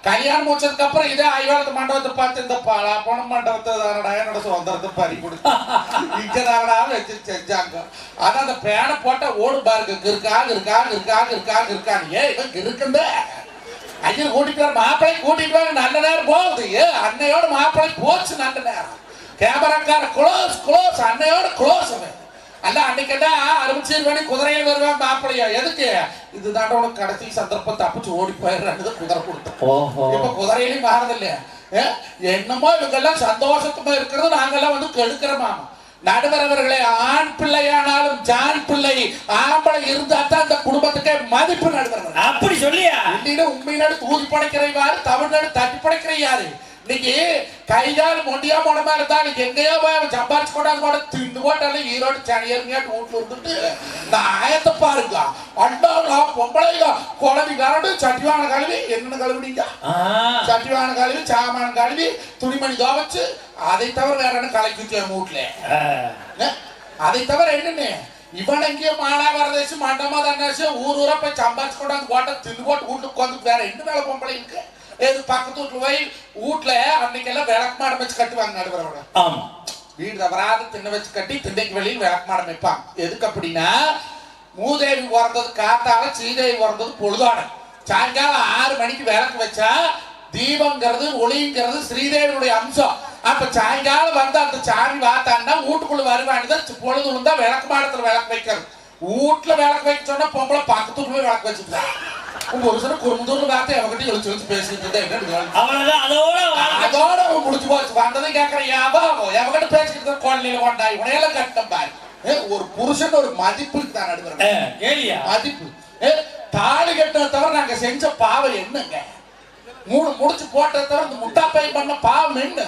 கல்யாணம் முடிச்சதுக்கு அப்புறம் இதே ஐவாளத்து மண்டபத்தை பார்த்து இந்த போன மண்டபத்தை தானடா என்னோட சொந்தத்தை பறி கொடுத்து இங்கதானடா வச்சு செஞ்சாங்க. அதான் அந்த பேனை போட்டா ஓடு பாருங்க இருக்காங்க இவன் இருக்குந்த ஐயன் கூட்டிட்டு வர மாப்பிள்ளை கூட்டிட்டு வாங்க நல்ல நேரம் போகுது. அன்னையோட மாப்பிள்ளை போச்சு நல்ல நேரம். கேமராக்கார க்ளோஸ் அன்னையோட க்ளோஸ் அவன் அல்ல. அன்னைக்குதான் அருமைச்சேரி பண்ணி குதிரையில் வருவான் மாப்பிள்ளையா. எதுக்கு இதுதான் உனக்கு கடைசி சந்தர்ப்பம் தப்பிச்சு ஓடி போயிடுறான்னு குதிரை கொடுத்தோம். இப்ப குதிரையிலையும் மாறதில்லையா? என்னமோ இவங்கெல்லாம் சந்தோஷத்துமா இருக்கிறது நாங்கெல்லாம் வந்து கெடுக்கிறோமா. நடுவரவர்களே, ஆண் பிள்ளையானாலும் ஜான் பிள்ளை ஆம்பளை இருந்தா தான் அந்த குடும்பத்துக்கே மதிப்பு. நடுவரவர் அப்படி சொல்லியா? உண்மையினாடு தூதி படைக்கிற யாரு, தமிழ்நாடு தட்டி படைக்கிற யாரு? இன்னைக்கு கைகால் மொண்டியா போனமா இருந்தா இன்னைக்கு எங்கேயோ போய் சம்பாரிச்சு கொண்டாந்து கூட திண்டு போட்டாலும் ஈரோடு சனியருங்கட்டு வீட்டுல இருந்துட்டு நான் ஆயத்தை பாருங்க. அண்டாங்க பொம்பளைங்க குழம்பி கரண்டு சட்டிவான கழுவி என்னென்ன கழுவினீங்க? சட்டிவான கழுவி சாமான கழுவி துணிமணி துவைச்சு அதை தவிர வேற என்ன கலக்கி வச்சு வீட்டுல அதை தவிர என்னன்னு இவன் எங்கேயோ மானாவரதேசி மண்டமா தானே ஊரா போய் சம்பாரிச்சு கொண்டாந்து போட்ட திண்டு போட்டு வீட்டுக்கு வந்து வேற என்ன வேலை பொம்பளை இருக்கு? ஏது பக்கத்து வீட்டுல போய் வீட்டுல அன்னைக்கெல்லாம் விளக்கு மாடம் வச்சு கட்டுவாங்க நடுவரோட. ஆமா, வீடு தவறாத திண்ணை வச்சு கட்டி திண்ணைக்கு வெளியில் விளக்கு மாடம் வைப்பாங்க. எதுக்கு அப்படின்னா மூதேவி பிறந்தது காத்தால, சீதேவி பிறந்தது பொழுதான. சாயங்காலம் 6 மணிக்கு விளக்கு வச்சா தீபங்கிறது ஒளிங்கிறது ஸ்ரீதேவியுடைய அம்சம். அப்ப சாயங்காலம் வந்து அந்த சாமி வாத்தான்னா வீட்டுக்குள்ள வருவான்னு பொழுது விழுந்தா விளக்கு மாடத்துல விளக்கு வைக்கிறது. வீட்டுல விளக்கு வைக்க சொன்னா பொம்பளை பக்கத்து வீட்டுல விளக்கு வச்சுக்கலாம். ஒரு சில குறும்புதூர்ல பார்த்து அவங்ககிட்ட எழுச்சு பேசிட்டு அதோட முடிச்சு போச்சு. வந்ததும் கேட்கறேன் எவங்கிட்ட பேசிக்கிட்டு குழந்தையில கொண்டாய் உனையெல்லாம் கட்டம் பாரு. ஒரு புருஷன் ஒரு மதிப்பு தான் நடுவரேன். மதிப்பு தாலி கட்டினதை தவிர நாங்க செஞ்ச பாவம் என்னங்க? 3 முடிச்சு போட்டதை தவிர இந்த முட்டாப்பை பண்ண பாவம் என்ன?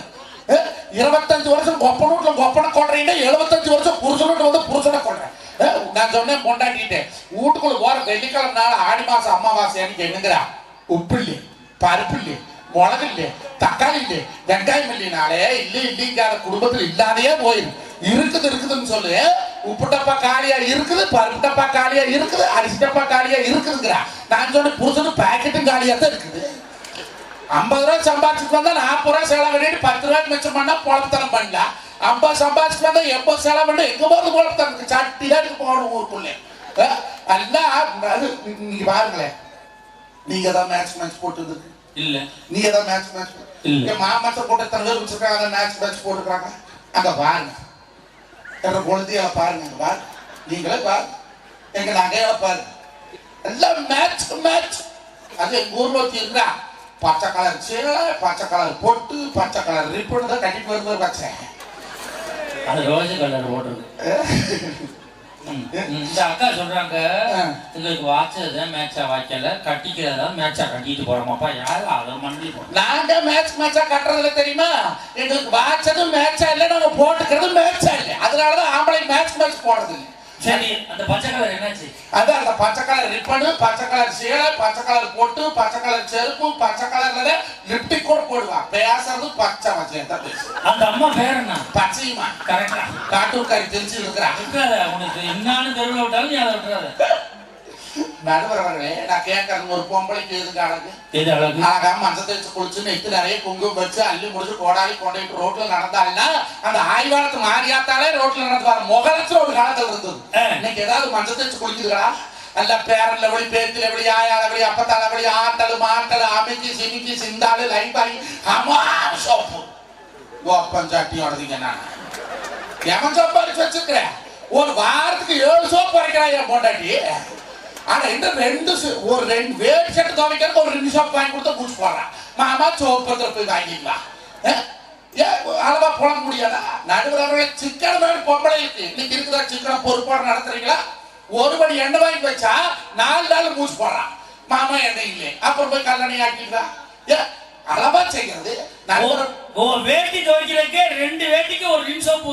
25 வருஷம் கொப்பனை கொள்றீங்க, 75 வருஷம் புருஷனுக்கு வந்து புருஷனை கொள்றேன். நான் சொன்னேன் பொண்டாட்டிட்டேன் வீட்டுக்குள்ள போற வெள்ளிக்கிழமை நாள் ஆடி மாசம் அமாவாசை அன்னைக்கு என்னங்கிறா உப்பு இல்லையே, பருப்பு இல்லையே, மிளகு இல்லையே, தக்காளி இல்லையே, வெங்காயம் இல்லைனாலே இல்லைங்காத குடும்பத்துல இல்லாதையே போயிடும். இருக்குதுன்னு சொல்லு. உப்பு டப்பா காலியா இருக்குது, பருப்பு டப்பா காலியா இருக்குது, அரிசி டப்பா காலியா இருக்குதுங்கிறா. நான் சொன்ன புருஷனு பாக்கெட்டும் காலியா தான் இருக்குது. 50 ரூபாய் சம்பாதிச்சுட்டு வந்தா 40 ரூபாய் செலவு பண்ணிட்டு 10 ரூபாய்க்கு மிச்சம் பண்ணா பொழப்புத்தனம் பண்ணலாம். 50 சம்பாதிச்சுட்டு வந்தா 80 செலவு பண்ணி எங்க போது பொழப்புத்தனத்துக்கு சட்டி தான் போகணும் ஊருக்குள்ளே. நீங்க பாருங்களேன், நீங்க தான் மேட்ச் போட்டு இல்ல, நீங்க தான் மேட்ச் இல்ல மாமச்ச போட்டு எத்தனை பேர் வச்சிருக்காங்க மேட்ச் போட்டுருக்காங்க. அங்க பாருங்க என்ற குழந்தைய பாருங்க, அங்க பாருங்க, நீங்களே பாருங்க, எங்க நகையில பாருங்க, எல்லாம் மேட்ச். அது எங்க ஊர்ல இருக்கிறா பச்சை கலர் சேலை, பச்சை கலர் பொட்டு, பச்சை கலர் ரிப்பன் தான் கட்டிட்டு வருவது வச்சேன். அது ரோஸ் கலர் போடுறது. இந்த அக்கா சொல்றாங்க எங்களுக்கு வாட்சதான் மேட்சா வாய்க்கல, கட்டிக்கிறதா மேட்சா கட்டிட்டு போறோமாப்பா. யாரு அதை மண்டி நாங்க மேட்சா கட்டுறதுல தெரியுமா? எங்களுக்கு வாட்சதும் மேட்சா இல்லை, நாங்க போட்டுக்கிறதும் மேட்சா இல்லை. அதனாலதான் ஆம்பளை மேட்ச் போடுறது இல்லை. சரி, அந்த பச்சை கலர் என்னாச்சு? அதான் அந்த பச்சை கலர் ரிப்பனு, பச்சை கலர் சேலை, பச்சை கலர் பொட்டு, பச்சை கலர் செருப்பு, பச்சை கலர்ல லிப்டிக் கூட போடுவான். பேசுறது பச்சை வச்சு தான் பேசு. அந்த அம்மா பேர் என்ன? பச்சையுமா? கரெக்டா? காட்டூர்காரி தெரிஞ்சு இருக்கிறான். உனக்கு என்னாலும் தெருவில் விட்டாலும் நீ அதை விட்டுறாத. நடுவரவர்களே, நான் கேட்கறது ஒரு பொம்பளைக்கு எதுக்கு அழகு? எது அழகு? அழகா மஞ்சத்தை வச்சு குளிச்சு நெத்து நிறைய குங்குமம் வச்சு அள்ளி முடிச்சு கோடாலி கொண்டுட்டு ரோட்ல நடந்தாலுன்னா அந்த ஆய்வாளத்து மாறியாத்தாலே ரோட்ல நடந்துவாரு. முகலட்சம் ஒரு காலத்துல இருந்தது. இன்னைக்கு ஏதாவது மஞ்சத்தை வச்சு குளிக்குதுங்களா? அல்ல பேரன்ல எப்படி பேத்துல எப்படி ஆயால எப்படி அப்பத்தால எப்படி ஆட்டலு மாட்டலு அமைக்கி சிமிக்கி சிந்தாலு லைபாய் அம்மா சோப்பு கோப்பஞ்சாட்டி உடனீங்க. நான் எவன் சோப்பாரிச்சு வச்சிருக்கிறேன். ஒரு வாரத்துக்கு 7 சோப்பு வரைக்கிறான் என் பொண்டாட்டி. ஆனா இந்த 2 வேட் ஷர்ட் துவைக்கிறதுக்கு ஒரு 2 சோப்பு வாங்கி கொடுத்தா பூச்சி போடுறான். மாமா சோப்பு போய் வாங்கிக்கலாம். அளவா புழங்க முடியாதா? நடுவரவர்களை சிக்கன பொம்பளை இருக்கு. இன்னைக்கு இருக்குதா சிக்கன பொறுப்பாடு நடத்துறீங்களா? 1 மணி எண்ணெய் வாங்கி வச்சா 4 நாள் பூச்சி போடுறான். மாமா எண்ணெய் இல்லை, அப்புறம் போய் கல்லணை ஆக்கிக்கலாம். அளவா செய்கிறது. வேட்டி துவைக்கிறதுக்கே 2 வேட்டிக்கு ஒரு நிமிஷம்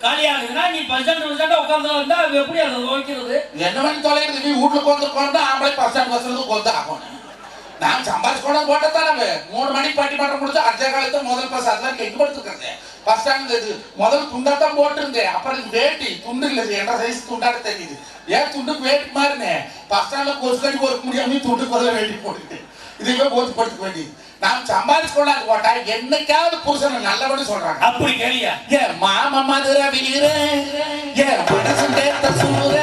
காலி ஆகுதுன்னா நீ பஸ்டாண்ட் உட்காந்து வந்தா எப்படி அதை துவைக்கிறது? என்ன பண்ணி தொலைகிறது? நீ வீட்டுக்கு வந்து ஆம்பளை பஸ்டாண்ட் வசதி கொண்டு ஆகணும். நான் சம்பாதிச்சு கொண்டு போட்டதானே 3 மணிக்கு பட்டிமன்றம் முடிச்சு அர்ஜ காலத்தை முதல் பஸ் அதெல்லாம் கெட்டு படுத்துக்கிறது. பஸ் ஸ்டாண்ட் இது முதல் துண்டாத்தான் போட்டிருந்தேன். அப்புறம் வேட்டி துண்டு இல்லை, என்ன சைஸ் துண்டாட தெரியுது. ஏன் துண்டுக்கு வேட்டி மாறினேன். பஸ் ஸ்டாண்ட்ல கொசு கட்டி பொறுக்க முடியாம துண்டுக்கு பதில வேட்டி போட்டுக்கிட்டேன். இதுவே போட்டு படுத்துக்க வேண்டியது. நாம் சம்பாதிச்சு கொள்ளாது போட்டா என்னைக்காவது புருஷனை நல்லபடி சொல்றாங்க. அப்படி கேளியா? ஏ மாமா மதுர வீர, ஏ மனசு கேட்ட சூர,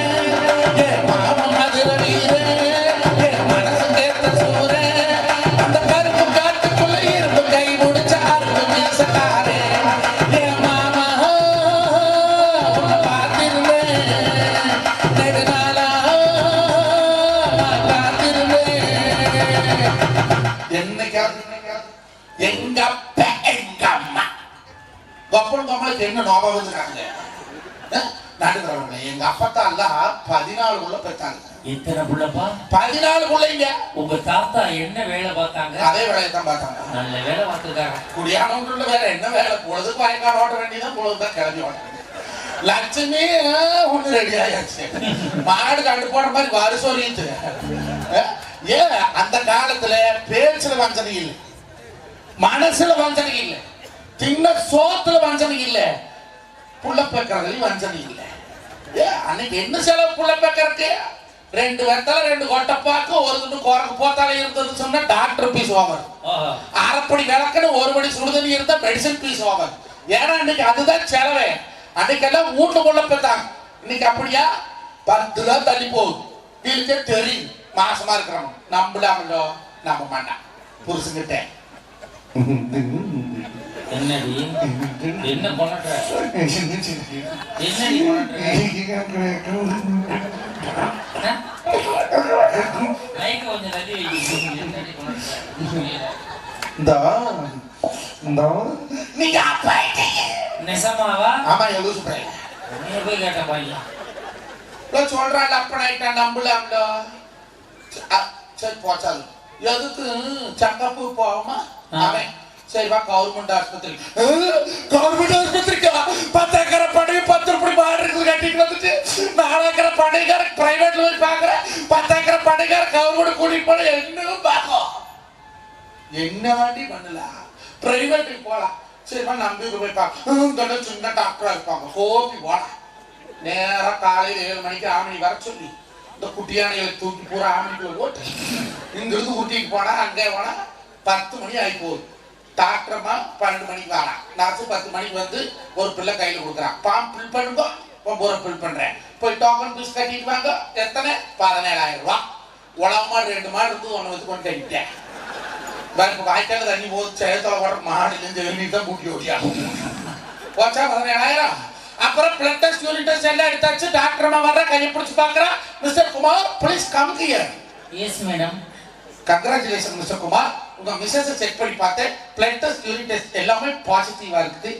ஏ மாமா மதுர வீர, ஏ மனசு கேட்ட சூர, அந்த கருப்பு காட்டுக்குள்ள இருந்து கை முடிச்ச அரும்பு மீசக்காரே, ஏ மாமா உன்னை பார்த்திருந்தேன் நெடுநாளா நான் காத்திருந்தேன். என்னைக்காவது எங்க அப்பா எங்க அம்மா கப்பல் கம்மலுக்கு என்ன நோபம் வச்சுக்காங்க நடுக்கிறவங்க. எங்க அப்பத்தான் 14 புள்ள பெற்றாங்க. எத்தனை புள்ளப்பா? 14 புள்ளைங்க. உங்க தாத்தா என்ன வேலை பார்த்தாங்க? அதே வேலையை தான் பார்த்தாங்க. நல்ல வேலை பார்த்துருக்காங்க. குடியானவங்கள வேற என்ன வேலை? பொழுதுக்கு வயக்காடு ஓட்ட வேண்டியதான், பொழுதுதான் கிளம்பி ஓட்ட வேண்டியது. லட்சுமி ஒண்ணு ரெடி ஆயாச்சு. மாடு கண்டு போன மாதிரி வருஷம் ரீத்து. ஏன் அந்த காலத்துல பேச்சுல வஞ்சனை இல்லை, மனசுல வஞ்சனை இல்லை, தின்ன சோத்துல வஞ்சனை இல்லை, புள்ள பேக்கறதுல வஞ்சனை இல்லை. அன்னைக்கு என்ன செலவு புள்ள பேக்கறதுக்கு? 2 வெத்தலை 2 கொட்டைப்பாக்கு ஒரு துண்டு குரங்கு போத்தாலே இருந்தது சொன்னா டாக்டர் பீஸ் ஓவர். அரைப்படி விளக்குன்னு 1 படி சுடுதண்ணி இருந்தா மெடிசன் பீஸ் ஓவர். ஏன்னா அன்னைக்கு அதுதான் செலவே. அன்னைக்கெல்லாம் வீட்டுக்குள்ள பெற்றாங்க. இன்னைக்கு அப்படியா? 10 தான் தள்ளி போகுது. இதுக்கே தெரியும் மாசமா இருக்கிறோம். நம்பலாமலோ நம்ப மாட்டான் புருஷங்கிட்ட. என்னடி என்ன பண்ணற? என்னடி மைக் கொஞ்சம் தள்ளி வை. என்னடி பண்ற? நீங்க அப்பா நெசமாவா? ஆமா எழுது சொல்றேன். நீ போய் கேட்ட பையா சொல்றாள் அப்பனாயிட்டா நம்பலாம்டா. சரி போச்சாது எதுக்கு செக்கப்பு போவோமா? அவன் சரி வா கவர்மெண்ட் ஆஸ்பத்திரி. கவர்மெண்ட் ஆஸ்பத்திரிக்கா? 10 ஏக்கரை படகு 10 ரூபாய் மாடு இருக்குது கட்டிட்டு வந்துட்டு 4 ஏக்கரை படைகார பிரைவேட்ல போய் பாக்குறேன். 10 ஏக்கரை படைகார கவர்மெண்ட் கூட்டிட்டு போன என்னன்னு பாக்கும். என்ன வாண்டி பண்ணலாம்? பிரைவேட்டுக்கு போலாம். சரிமா நம்பிக்கை போய் பார்க்க சின்ன டாக்டரா இருப்பாங்க. கோபி போலாம். நேரா காலையில் 7 மணிக்கு ஆமணி வர சொல்லி இந்த குட்டியானைகளை தூக்கி பூரா ஆமணிக்குள்ள போட்டு இங்கிருந்து ஊட்டிக்கு போனா அங்கே போனா 10 மணி ஆகி போகுது. டாக்டர்மா 12 மணிக்கு வரான். நர்ஸு 10 மணிக்கு வந்து ஒரு பிள்ளை கையில் கொடுக்குறான். பாம் பில் பண்ணுங்க, பூரா பில் பண்றேன். போய் டோக்கன் பீஸ் கட்டிட்டு வாங்க. எத்தனை? 17,000 ரூபாய். உழவு மாடு 2 மாடு இருந்து 1 வச்சு கொண்டு கட்டிட்டேன். இப்போ வாய்க்கால தண்ணி போது சேலத்தில் வர மாடுலேருந்து எழுநீர் தான் கூட்டி ஓடியா போச்சா 17,000. அப்புறம் பிளட் டெஸ்ட் யூரின் டெஸ்ட் எல்லாம் எடுத்தாச்சு. டாக்டர் அம்மா வர்ற கையை பிடிச்சி பார்க்குறா. Mister Kumar please come here. Yes madam. Congratulation mister Kumar. உங்க மிஸ்ஸஸ் செக் பண்ணி பார்த்தேன். பிளட் டெஸ்ட் யூரின் டெஸ்ட் எல்லாமே பாசிட்டிவா இருக்குது.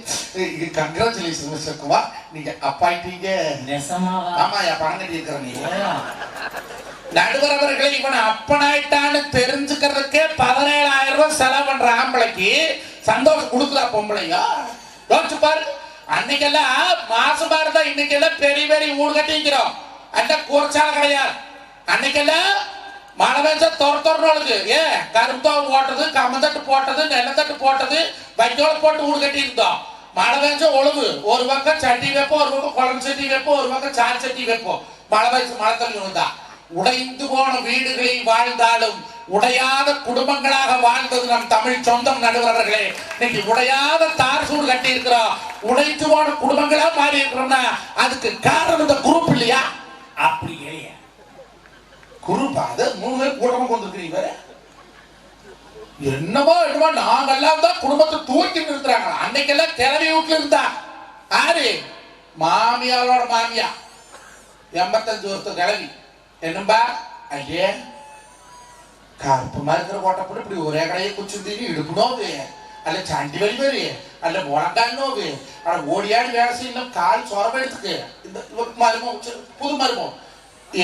Congratulation mister Kumar. நீங்க அப்பாயிட்டீங்க. நெசமாவா? ஆமா யா பணம் கட்டி இருக்கிற நீங்க. நடுவரவர்களை இவன் அப்பனாயிட்டான்னு தெரிஞ்சுக்கிறதுக்கே 17,000 ரூபாய் செலவு பண்ற ஆம்பளைக்கு சந்தோஷம் கொடுக்குறா பொம்பளையா? யோசிச்சு பாரு. அன்னைக்கெல்லாம் மாசமா இருந்தா இன்னைக்கெல்லாம் பெரிய பெரிய வீடு கட்டிக்கிறோம். அந்த கூர்ச்சால கிடையாது. அன்னைக்கெல்லாம் மழை பெஞ்சா துரத்துறவங்களுக்கு கரும்பாவு போட்டது, கம்மந்தட்டு போட்டது, நெல்லத்தட்டு போட்டது, வைக்கோல போட்டு வீடு கட்டி இருந்தோம். மழை பெஞ்சா ஒழுகு. ஒரு பக்கம் சட்டி வைப்போம், ஒரு பக்கம் குழம்பு சட்டி வைப்போம், ஒரு பக்கம் சார் சட்டி வைப்போம். மழை பெஞ்சு மழை தள்ளி விழுந்தா. உடைந்து போன வீடுகளில் வாழ்ந்தாலும் உடையாத குடும்பங்களாக வாழ்ந்தது நம் தமிழ் சொந்தம். நடுவர்களே, இன்னைக்கு உடையாத தார் சூடு கட்டி இருக்கிறோம். உடைந்து போன குடும்பங்களா மாறி இருக்கிறோம்னா அதுக்கு காரணம் இந்த குரூப் இல்லையா? அப்படி இல்லையா? குரூப் அது 3 பேர் கூட்டமா கொண்டிருக்கிறீங்க. என்னமோ நாங்கெல்லாம் தான் குடும்பத்தை தூக்கி நிறுத்துறாங்க. அன்னைக்கெல்லாம் கிளவி வீட்டுல இருந்தா ஆறு மாமியாரோட மாமியா 85 வருஷம் கிளவி என்னம்பா ஐயே கருப்பமா இருக்கிற கோட்டப்படி இப்படி ஒரே கடையை குச்சிருந்தீங்க இடுப்புனோவு அல்ல சண்டி வலி மாரி அல்ல முழங்கால் நோவு ஆனா ஓடியாடி வேலை செய்யணும். கால் சொரவை எடுத்துக்கு இந்த மருமம் புது மருமம்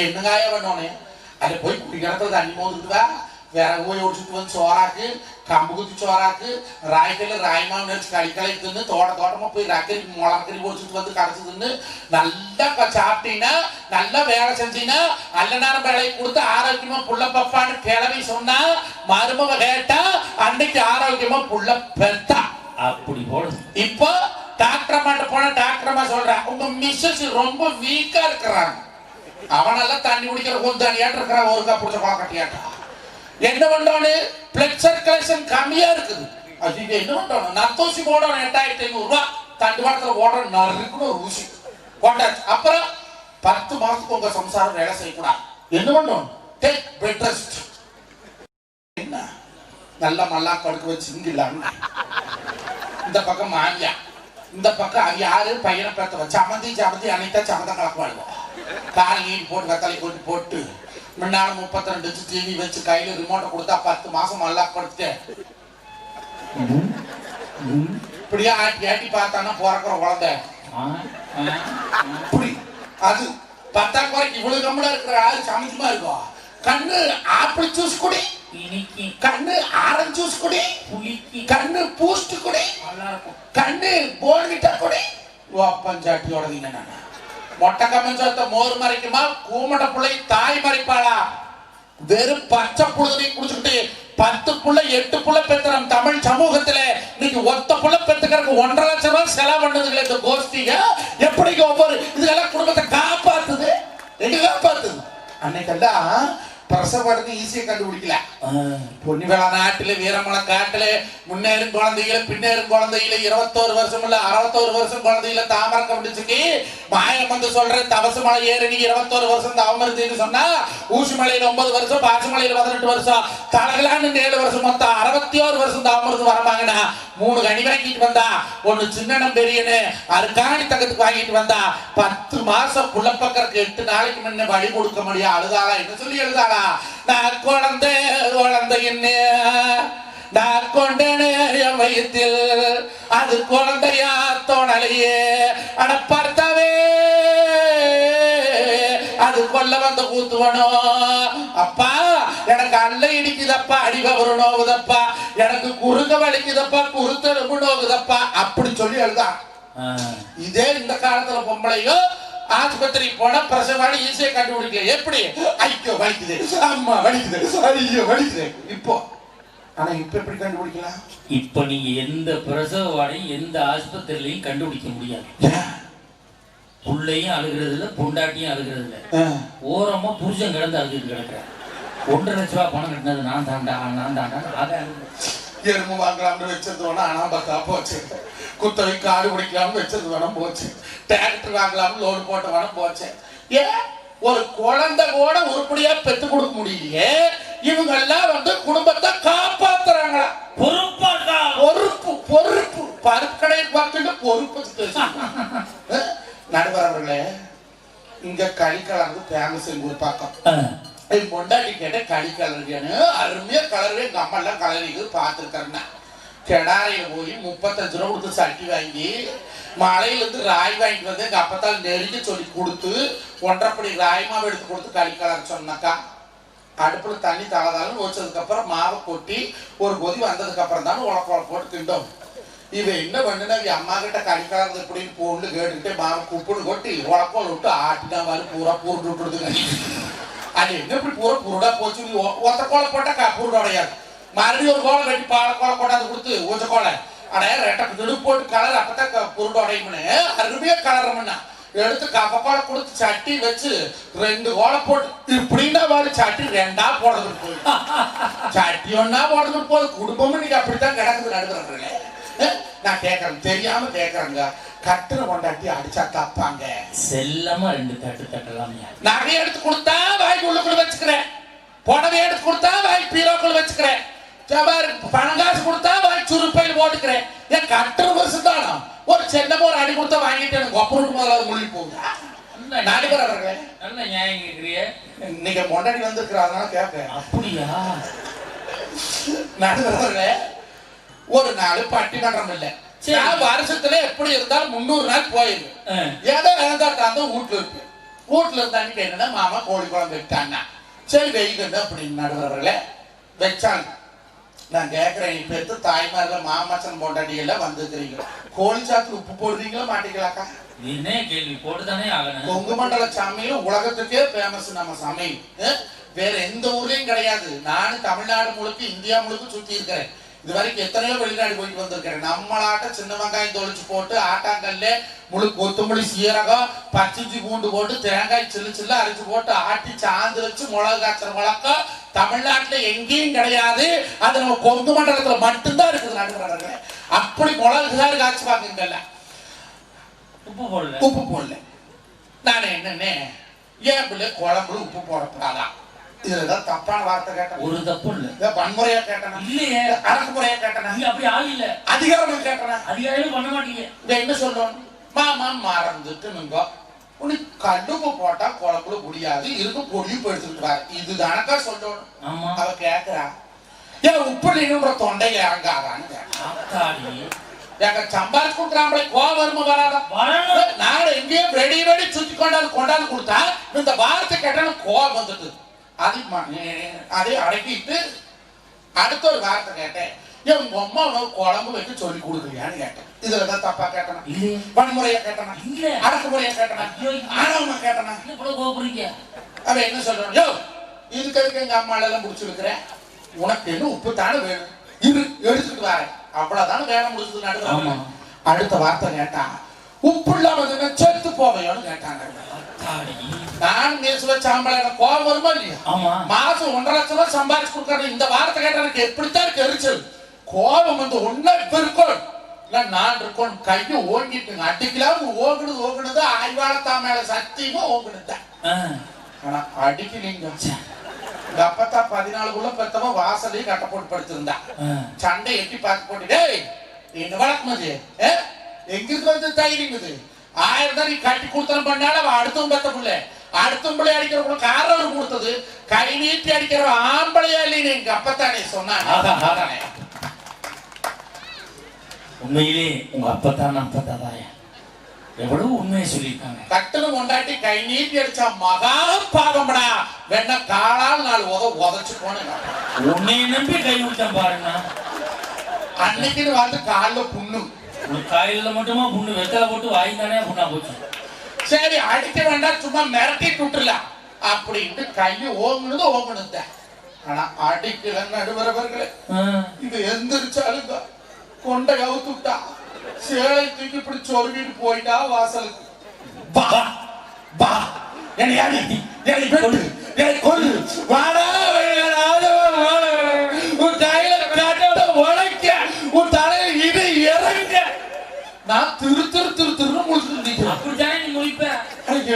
என்னங்காய பண்ணோனே அல்ல போய் குடிக்கிறதுல தண்ணி மோதுக்குதா வேற போய் ஓடிச்சுட்டு வந்து சோறாக்கு கம்பு குத்தி சோறாக்கு ராய்க்கல்ல ராய்மாவு நினைச்சு களிக்களை தின்னு தோட்டமா போய் ரக்கரி முளக்கறி ஓடிச்சுட்டு வந்து கடைச்சிதுன்னு நல்லா சாப்பிட்டீங்கன்னா நல்லா வேலை செஞ்சீங்கன்னா நல்ல நேரம் வேலையை கொடுத்து ஆரோக்கியமா புள்ள பப்பான்னு கிளவி சொன்னா மருமக கேட்டா அன்னைக்கு ஆரோக்கியமா புள்ள பெத்தா அப்படி போடு. இப்போ டாக்டர் அம்மாட்ட போனா டாக்டர் அம்மா சொல்றான் உங்க மிஸ்ஸஸ் ரொம்ப வீக்கா இருக்கிறாங்க. அவனெல்லாம் தண்ணி குடிக்கிற கொஞ்சம் தண்ணியாட்டு இருக்கிறான். ஒரு கப் பிடிச்ச குளக்கட்டியாட்டா என்ன பண்றோன்னு பிளட் சர்க்குலேஷன் கம்மியா இருக்குது. அது என்ன பண்றோம், நத்தூசி போடணும் 8500 ரூபாய் தண்டு வாரத்துல ஓடுற நறுக்குன்னு ஒரு ஊசி போட்டாச்சு. அப்புறம் 10 மாசத்துக்கு உங்க சம்சாரம் வேலை செய்யக்கூடாது. என்ன பண்றோம், டேக் பெட் ரெஸ்ட். என்ன நல்ல மல்லா கடுக்க வச்சு இங்கிலான்னு இந்த பக்கம் மாமியா, இந்த பக்கம் அது யாரு பையனை பேத்த வச்சு சமந்தி அனைத்தா சமந்தம் கலக்குவாடுவோம். கால் நீடி போட்டு வெத்தலை கொண்டு போட்டு முன்னால 32 இன்ச்சு டிவி வச்சு கையில ரிமோட்டை கொடுத்தா 10 மாசம் மல்லா கொடுத்து இப்படியே ஆட்டி ஆட்டி பார்த்தானா பிறக்கிற குழந்தை இப்படி அது 10 குறைக்கு இவ்வளவு கம்மியா இருக்கிற ஆளு சமந்தமா இருக்கும். கண்ணு ஆப்பிள் ஜூஸ் குடி, கண்ணு ஆரஞ்சு ஜூஸ் குடி, கண்ணு பூஸ்ட் குடி, கண்ணு போர்விட்டா குடி. பஞ்சாட்டியோட மொட்டை கம்மஞ்சோத்த மோர் மறைக்குமா, கூமட பிள்ளை தாய் மறைப்பாளா? வெறும் பச்சை புழுதை குடிச்சுக்கிட்டு 10 புள்ள 8 புள்ள பெற்ற நம் தமிழ் சமூகத்துல இன்னைக்கு ஒத்த புள்ள பெற்றுக்கிறதுக்கு 1.5 லட்சம் ரூபாய் செலவு பண்ணதுல இந்த கோஷ்டிங்க எப்படி ஒவ்வொரு இதெல்லாம் குடும்பத்தை காப்பாத்துது, எங்க காப்பாத்துது? அன்னைக்கெல்லாம் பிரசவத்தை ஈஸியா கண்டுபிடிக்கல. பொன்னிவேளா நாட்டுல வீரமலை காட்டுல முன்னேறும் குழந்தைகளை பின்னேறும் குழந்தைகளை 21 வருஷம் இல்ல 61 வருஷம் குழந்தைகளை தாமரக்க முடிச்சுக்கு மாயம் வந்து சொல்ற தவசு மலை ஏறி 21 வருஷம் தாமரத்துன்னு சொன்னா ஊசி மலையில 9 வருஷம் பாசி மலையில 18 வருஷம் தலகலான்னு 7 வருஷம் மொத்தம் 61 வருஷம் தாமரத்து வரமாங்கண்ணா. 3 கனி வாங்கிட்டு வந்தா, 1 சின்னம் பெரியனு அருக்காணி தங்கத்துக்கு வாங்கிட்டு வந்தா 10 மாசம் புள்ளப்பக்கருக்கு 8 நாளைக்கு முன்ன வழி கொடுக்க முடியாது. அழுதாளா என்ன சொல்லி எழுதாளா? நான் குழந்தை என்ன நான் கொண்டேனே வயிற்றில் அது குழந்தையா தோணலையே அட பார்த்தாவே அது கொல்ல வந்த கூத்துவனோ. அப்பா எனக்கு அல்ல இடிக்குதப்பா, அடிவ ஒரு நோவுதப்பா, எனக்கு குறுக வலிக்குதப்பா, குறுத்தெலும்பு நோவுதப்பா அப்படி சொல்லி எழுதான். இதே இந்த காலத்துல பொம்பளையோ ஆஸ்பத்திரி போன பிரசவாளி ஈஸியா கண்டுபிடிக்கல. எப்படி? ஐயோ வலிக்குது, அம்மா வலிக்குது, ஐயோ வலிக்குது. இப்போ ஆனா இப்ப எப்படி கண்டுபிடிக்கலாம்? இப்ப நீங்க எந்த பிரசவாளையும் எந்த ஆஸ்பத்திரிலையும் கண்டுபிடிக்க முடியாது. புள்ளையும் அழுகிறது இல்ல, பொண்டாட்டியும் அழுகிறது இல்ல, ஓரமா புருஷன் கிடந்து அழுதுட்டு கிடக்குறேன். 1.5 லட்ச ரூபாய் பணம் கட்டினது நான் தாண்டா எருமை வாங்கலாம்னு வச்சது வேணா அனாபத்தா போச்சு, குத்தவை காடு பிடிக்கலாம்னு வச்சது வேணும் போச்சு, டிராக்டர் வாங்கலாம்னு லோடு போட்ட வேணும் போச்சு. ஏன் ஒரு குழந்தை கூட உருப்படியா பெத்து கொடுக்க முடியலையே? இவங்க எல்லாம் வந்து குடும்பத்தை காப்பாத்துறாங்களா? பொறுப்பு பருப்பு கடையில் பார்த்து பொறுப்பு நடுவர் அவர்களே, இங்க களிக்கலந்து ஃபேமஸ் எங்க ஊர் பக்கம். பொண்டாட்டி கேட்ட களி கலருன்னு அருமையா கலரு எங்க அம்மா எல்லாம் கலரிக்கு பார்த்துருக்கேன்னா கெடாரையில போய் 35 ரூபா கொடுத்து சட்டி வாங்கி மலையில இருந்து ராய் வாங்கிட்டு வந்து எங்க அப்பத்தால் நெருங்கி சொல்லி கொடுத்து 1.5 படி ராய் மாவு எடுத்து கொடுத்து களி கலர் சொன்னாக்கா அடுப்புல தண்ணி தளதாலும் வச்சதுக்கு அப்புறம் மாவை கொட்டி ஒரு கொதி வந்ததுக்கு அப்புறம் தான் உலக்கோலை போட்டு கிண்டோம். இவன் என்ன பண்ணுனா அம்மா கிட்ட களி கலர்றது எப்படின்னு போன்னு கேட்டுக்கிட்டே மாவை குப்புன்னு கொட்டி உலக்கோல் விட்டு ஆட்டினா மாதிரி பூரா பூண்டு விட்டுடுதுங்க. அது என்ன இப்படி பூரா புருடா போச்சு, ஒத்த கோலை போட்டா புருட உடையாது. மறுபடியும் ஒரு கோலை கட்டி பால கோலை கொண்டாந்து கொடுத்து ஊச்ச கோலை அடைய ரெட்டை திடு போட்டு கலர் அப்பதான் புருட உடையும்னு அருமையா கலரம்னா எடுத்து கப்பக்கோலை கொடுத்து சட்டி வச்சு 2 கோலை போட்டு இப்படின்னா வாடி சட்டி 2ஆ போடுறதுக்கு போகுது, சட்டி 1ஆ போடுறதுக்கு போகுது. குடும்பமும் இன்னைக்கு அப்படித்தான் கிடக்குது நடுக்கிறேன். நான் கேட்கறேன், தெரியாம கேட்கறேங்க, கட்டுற கொண்டாட்டி அடிச்சா தப்பாங்க? செல்லமா 2 தட்டு தட்டலாம். நகை எடுத்து கொடுத்தா வாய்க்கு உள்ளுக்குள்ள வச்சுக்கிறேன், புடவை எடுத்து கொடுத்தா வாய் பீரோக்குள்ள வச்சுக்கிறேன், பணங்காசு கொடுத்தா வாய் சுருப்பையில் போட்டுக்கிறேன். ஏன் கட்டுற வருஷம் தானா? ஒரு சின்னமா ஒரு அடி கொடுத்தா வாங்கிட்டு எனக்கு ஒப்பருக்கு முதலாவது மொழி போகுது. நடுவர் அவர்களே, நல்ல நியாயம் கேட்கிறீங்க. நீங்க கொண்டாடி வந்திருக்கிறாங்க கேட்க. அப்படியா? நடுவர் அவர்களே, ஒரு நாள் பட்டிமன்றம் இல்லை, வருஷத்துல எப்படி இருந்தாலும் 300 நாள் போயிருக்கு. ஏதோ இழந்தாட்டாங்க வீட்டுல இருக்கு. வீட்டுல இருந்தாங்க என்னன்னா மாமா கோழி குழம்பு வச்சாங்க. சரி வெய்கன்னு அப்படின்னு நடுவர்களே வச்சாங்க. நான் கேட்கிறேன், இப்ப எடுத்து தாய்மார்கள் மாமாச்சன் போட்டாட்டிகள வந்துருக்கிறீங்க, கோழி சாத்துக்கு உப்பு போடுறீங்களா மாட்டீங்களாக்கா? என்ன கேள்வி போட்டுதானே ஆகணும். கொங்கு மண்டல சமையல் உலகத்துக்கே ஃபேமஸ் நம்ம சமையல், வேற எந்த ஊர்லயும் கிடையாது. நானும் தமிழ்நாடு முழுக்க இந்தியா முழுக்க சுத்தி இருக்கிறேன். இது வரைக்கும் எத்தனையோ வெளிநாடு போயிட்டு வந்திருக்கிறேன். நம்மளாட்ட சின்ன வெங்காயம் தொளிச்சு போட்டு ஆட்டாங்கல்ல முழு கொத்தமல்லி சீரகம் பச்சை பூண்டு போட்டு தேங்காய் சில்லு சில்லு அரைச்சு போட்டு ஆட்டி சாந்து வச்சு மிளகு காய்ச்சல் வழக்கம் தமிழ்நாட்டுல எங்கேயும் கிடையாது. அது நம்ம கொங்கு மண்டலத்துல மட்டும்தான் இருக்குது நடுவர்களே. அப்படி மிளகுதான் காய்ச்சி பாக்குங்கல்ல, உப்பு போடல. நான் என்னன்னே ஏன் பிள்ளை குழம்புல உப்பு போடப்படாதா? இதுலதான் தப்பான வார்த்தை கேட்டேன். ஒரு தப்பு இல்ல, வன்முறையா கேட்டேன் இல்லையே, அடக்குமுறையா கேட்டேன். அப்படி ஆள் இல்ல, அதிகாரம் கேட்டேன். அதிகாரம் பண்ண மாட்டீங்க. என்ன சொல்லணும்? மாமா மறந்துட்டு உனக்கு கடுப்பு போட்டா குழம்புல முடியாது, இருக்கு பொடியும் எடுத்துக்கிட்டு இதுதானக்கா சொல்லணும். அவ கேக்குறா, ஏன் உப்பு நீங்க தொண்டையில இறங்காதான்னு கேட்க சம்பாதிச்சு கொடுக்குறாங்களே, கோவம் வருமா வராதா? நாங்க எங்கேயோ வெடி வெடி சுத்தி கொண்டாந்து கொடுத்தா இந்த வார்த்தை கேட்டாலும் கோவம் வந்துட்டு அதே அடக்கிட்டு அடுத்த ஒரு வார்த்தை கேட்டேன், என் உங்க அம்மா உனக்கு குழம்பு வைக்க சொல்லி கொடுக்குறியான்னு கேட்டேன். இதுலதான் தப்பா கேட்டனா? வன்முறையா கேட்டனா? அடக்குமுறையா கேட்டனா? ஆணவமா கேட்டனா? அவ என்ன சொல்றான், யோ இதுக்கு எங்க அம்மால எல்லாம் முடிச்சிருக்கிறேன், உனக்கு என்ன உப்பு தானே வேணும், இரு எடுத்துட்டு வரேன், அவ்வளவுதானே வேலை முடிச்சது நடுவாங்க. அடுத்த வார்த்தை கேட்டா, உப்பு இல்லாம செத்து போவையோன்னு கேட்டாங்க. நான் நேசுவ சாம்பள கோபம் வருமா இல்லையா? மாசம் 1.5 லட்சம் ரூபாய் சம்பாதிச்சு கொடுக்கறது இந்த வார்த்தை கேட்டா எனக்கு எப்படித்தான் எரிச்சல். கோபம் வந்து ஒன்னா இப்ப இருக்கும் இல்ல நான் இருக்கோம், கையை ஓங்கிட்டுங்க அடிக்கலாம், ஓங்குனது ஆய்வாளத்தா மேல சத்தியமா ஓங்குனதுதான். ஆனா அடிக்கலீங்க. எங்க அப்பத்தா 14 பெத்தவன் வாசலையும் கட்ட போட்டு படுத்திருந்தா, சண்டை எட்டி பார்த்து போட்டு, டேய் என்ன வளர்க்குனது எங்கிருந்து வந்து தைரிங்குது, 1000 தான் நீ கட்டி கொடுத்தன பண்ணால அவ அடுத்தவன் பெத்த பிள்ளை, அடுத்த பிள்ளை அடிக்கிற காரணம் கொடுத்தது, கை நீட்டி அடிக்கிற ஆம்பளையா இல்லைன்னு எங்க அப்பத்தானே சொன்னாங்க. உண்மையிலே உங்க அப்பத்தான அப்பத்தாதாயா எவ்வளவு உண்மையை சொல்லியிருக்காங்க. கட்டுன்னு கொண்டாட்டி கை நீட்டி அடிச்சா மகா பாவம்டா, வேணா காலால் 4 உதச்சு போனேன். உன்னை நம்பி கை விட்டேன் பாருங்க. அன்னைக்குன்னு வந்து காலில் புண்ணு, காயில மட்டுமா புண்ணு, வெத்தலை போட்டு வாய்ந்தானே புண்ணா போச்சு. சரி அடிக்க வேண்டாம், சும்மா மிரட்டிட்டு விட்டுலாம் அப்படின்ட்டு கையை ஓங்குனது. ஆனா அடிக்கல நடுவரவர்களே, இது எந்திரிச்சாலுங்க கொண்டை கவுத்துட்டா, சேலை தூக்கி இப்படி சொருகிட்டு போயிட்டா வாசலுக்கு. இது இறங்க நான் திருன்னு முடிச்சுட்டு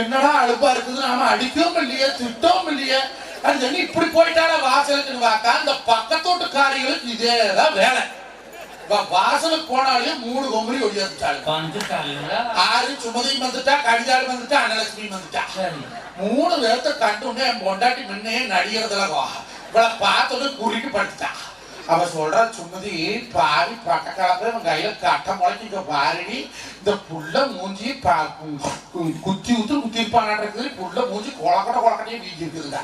என்னடா அழுப்பா இருக்குது, நாம அடிக்கவும் இல்லையே திட்டவும் இல்லையே, அது இப்படி போயிட்டால வாசலுக்கு வாக்கா. அந்த பக்கத்தோட்டு காரிகளுக்கு இதேதான் வேலை. வாசலுக்கு போனாலே 3 கொம்பரி ஒடியாந்துட்டாள். 6 சுமதியும் வந்துட்டா, கடிதாள் வந்துட்டா, அன்னலட்சுமி வந்துட்டா. 3 பேர்த்த கண்டுன்னே என் பொண்டாட்டி முன்னே நடிகிறதுல இவளை பார்த்தோன்னு கூட்டிட்டு படுத்துட்டா. அவ சொல்றா, சுமதி பாரி பட்ட கலப்ப இவன் கையில கட்ட முளைக்க பாரிடி, இந்த புள்ள மூஞ்சி குத்தி குத்திருப்பான், புள்ள மூஞ்சி கொலக்கட்டையே வீங்கி இருக்குதுடா,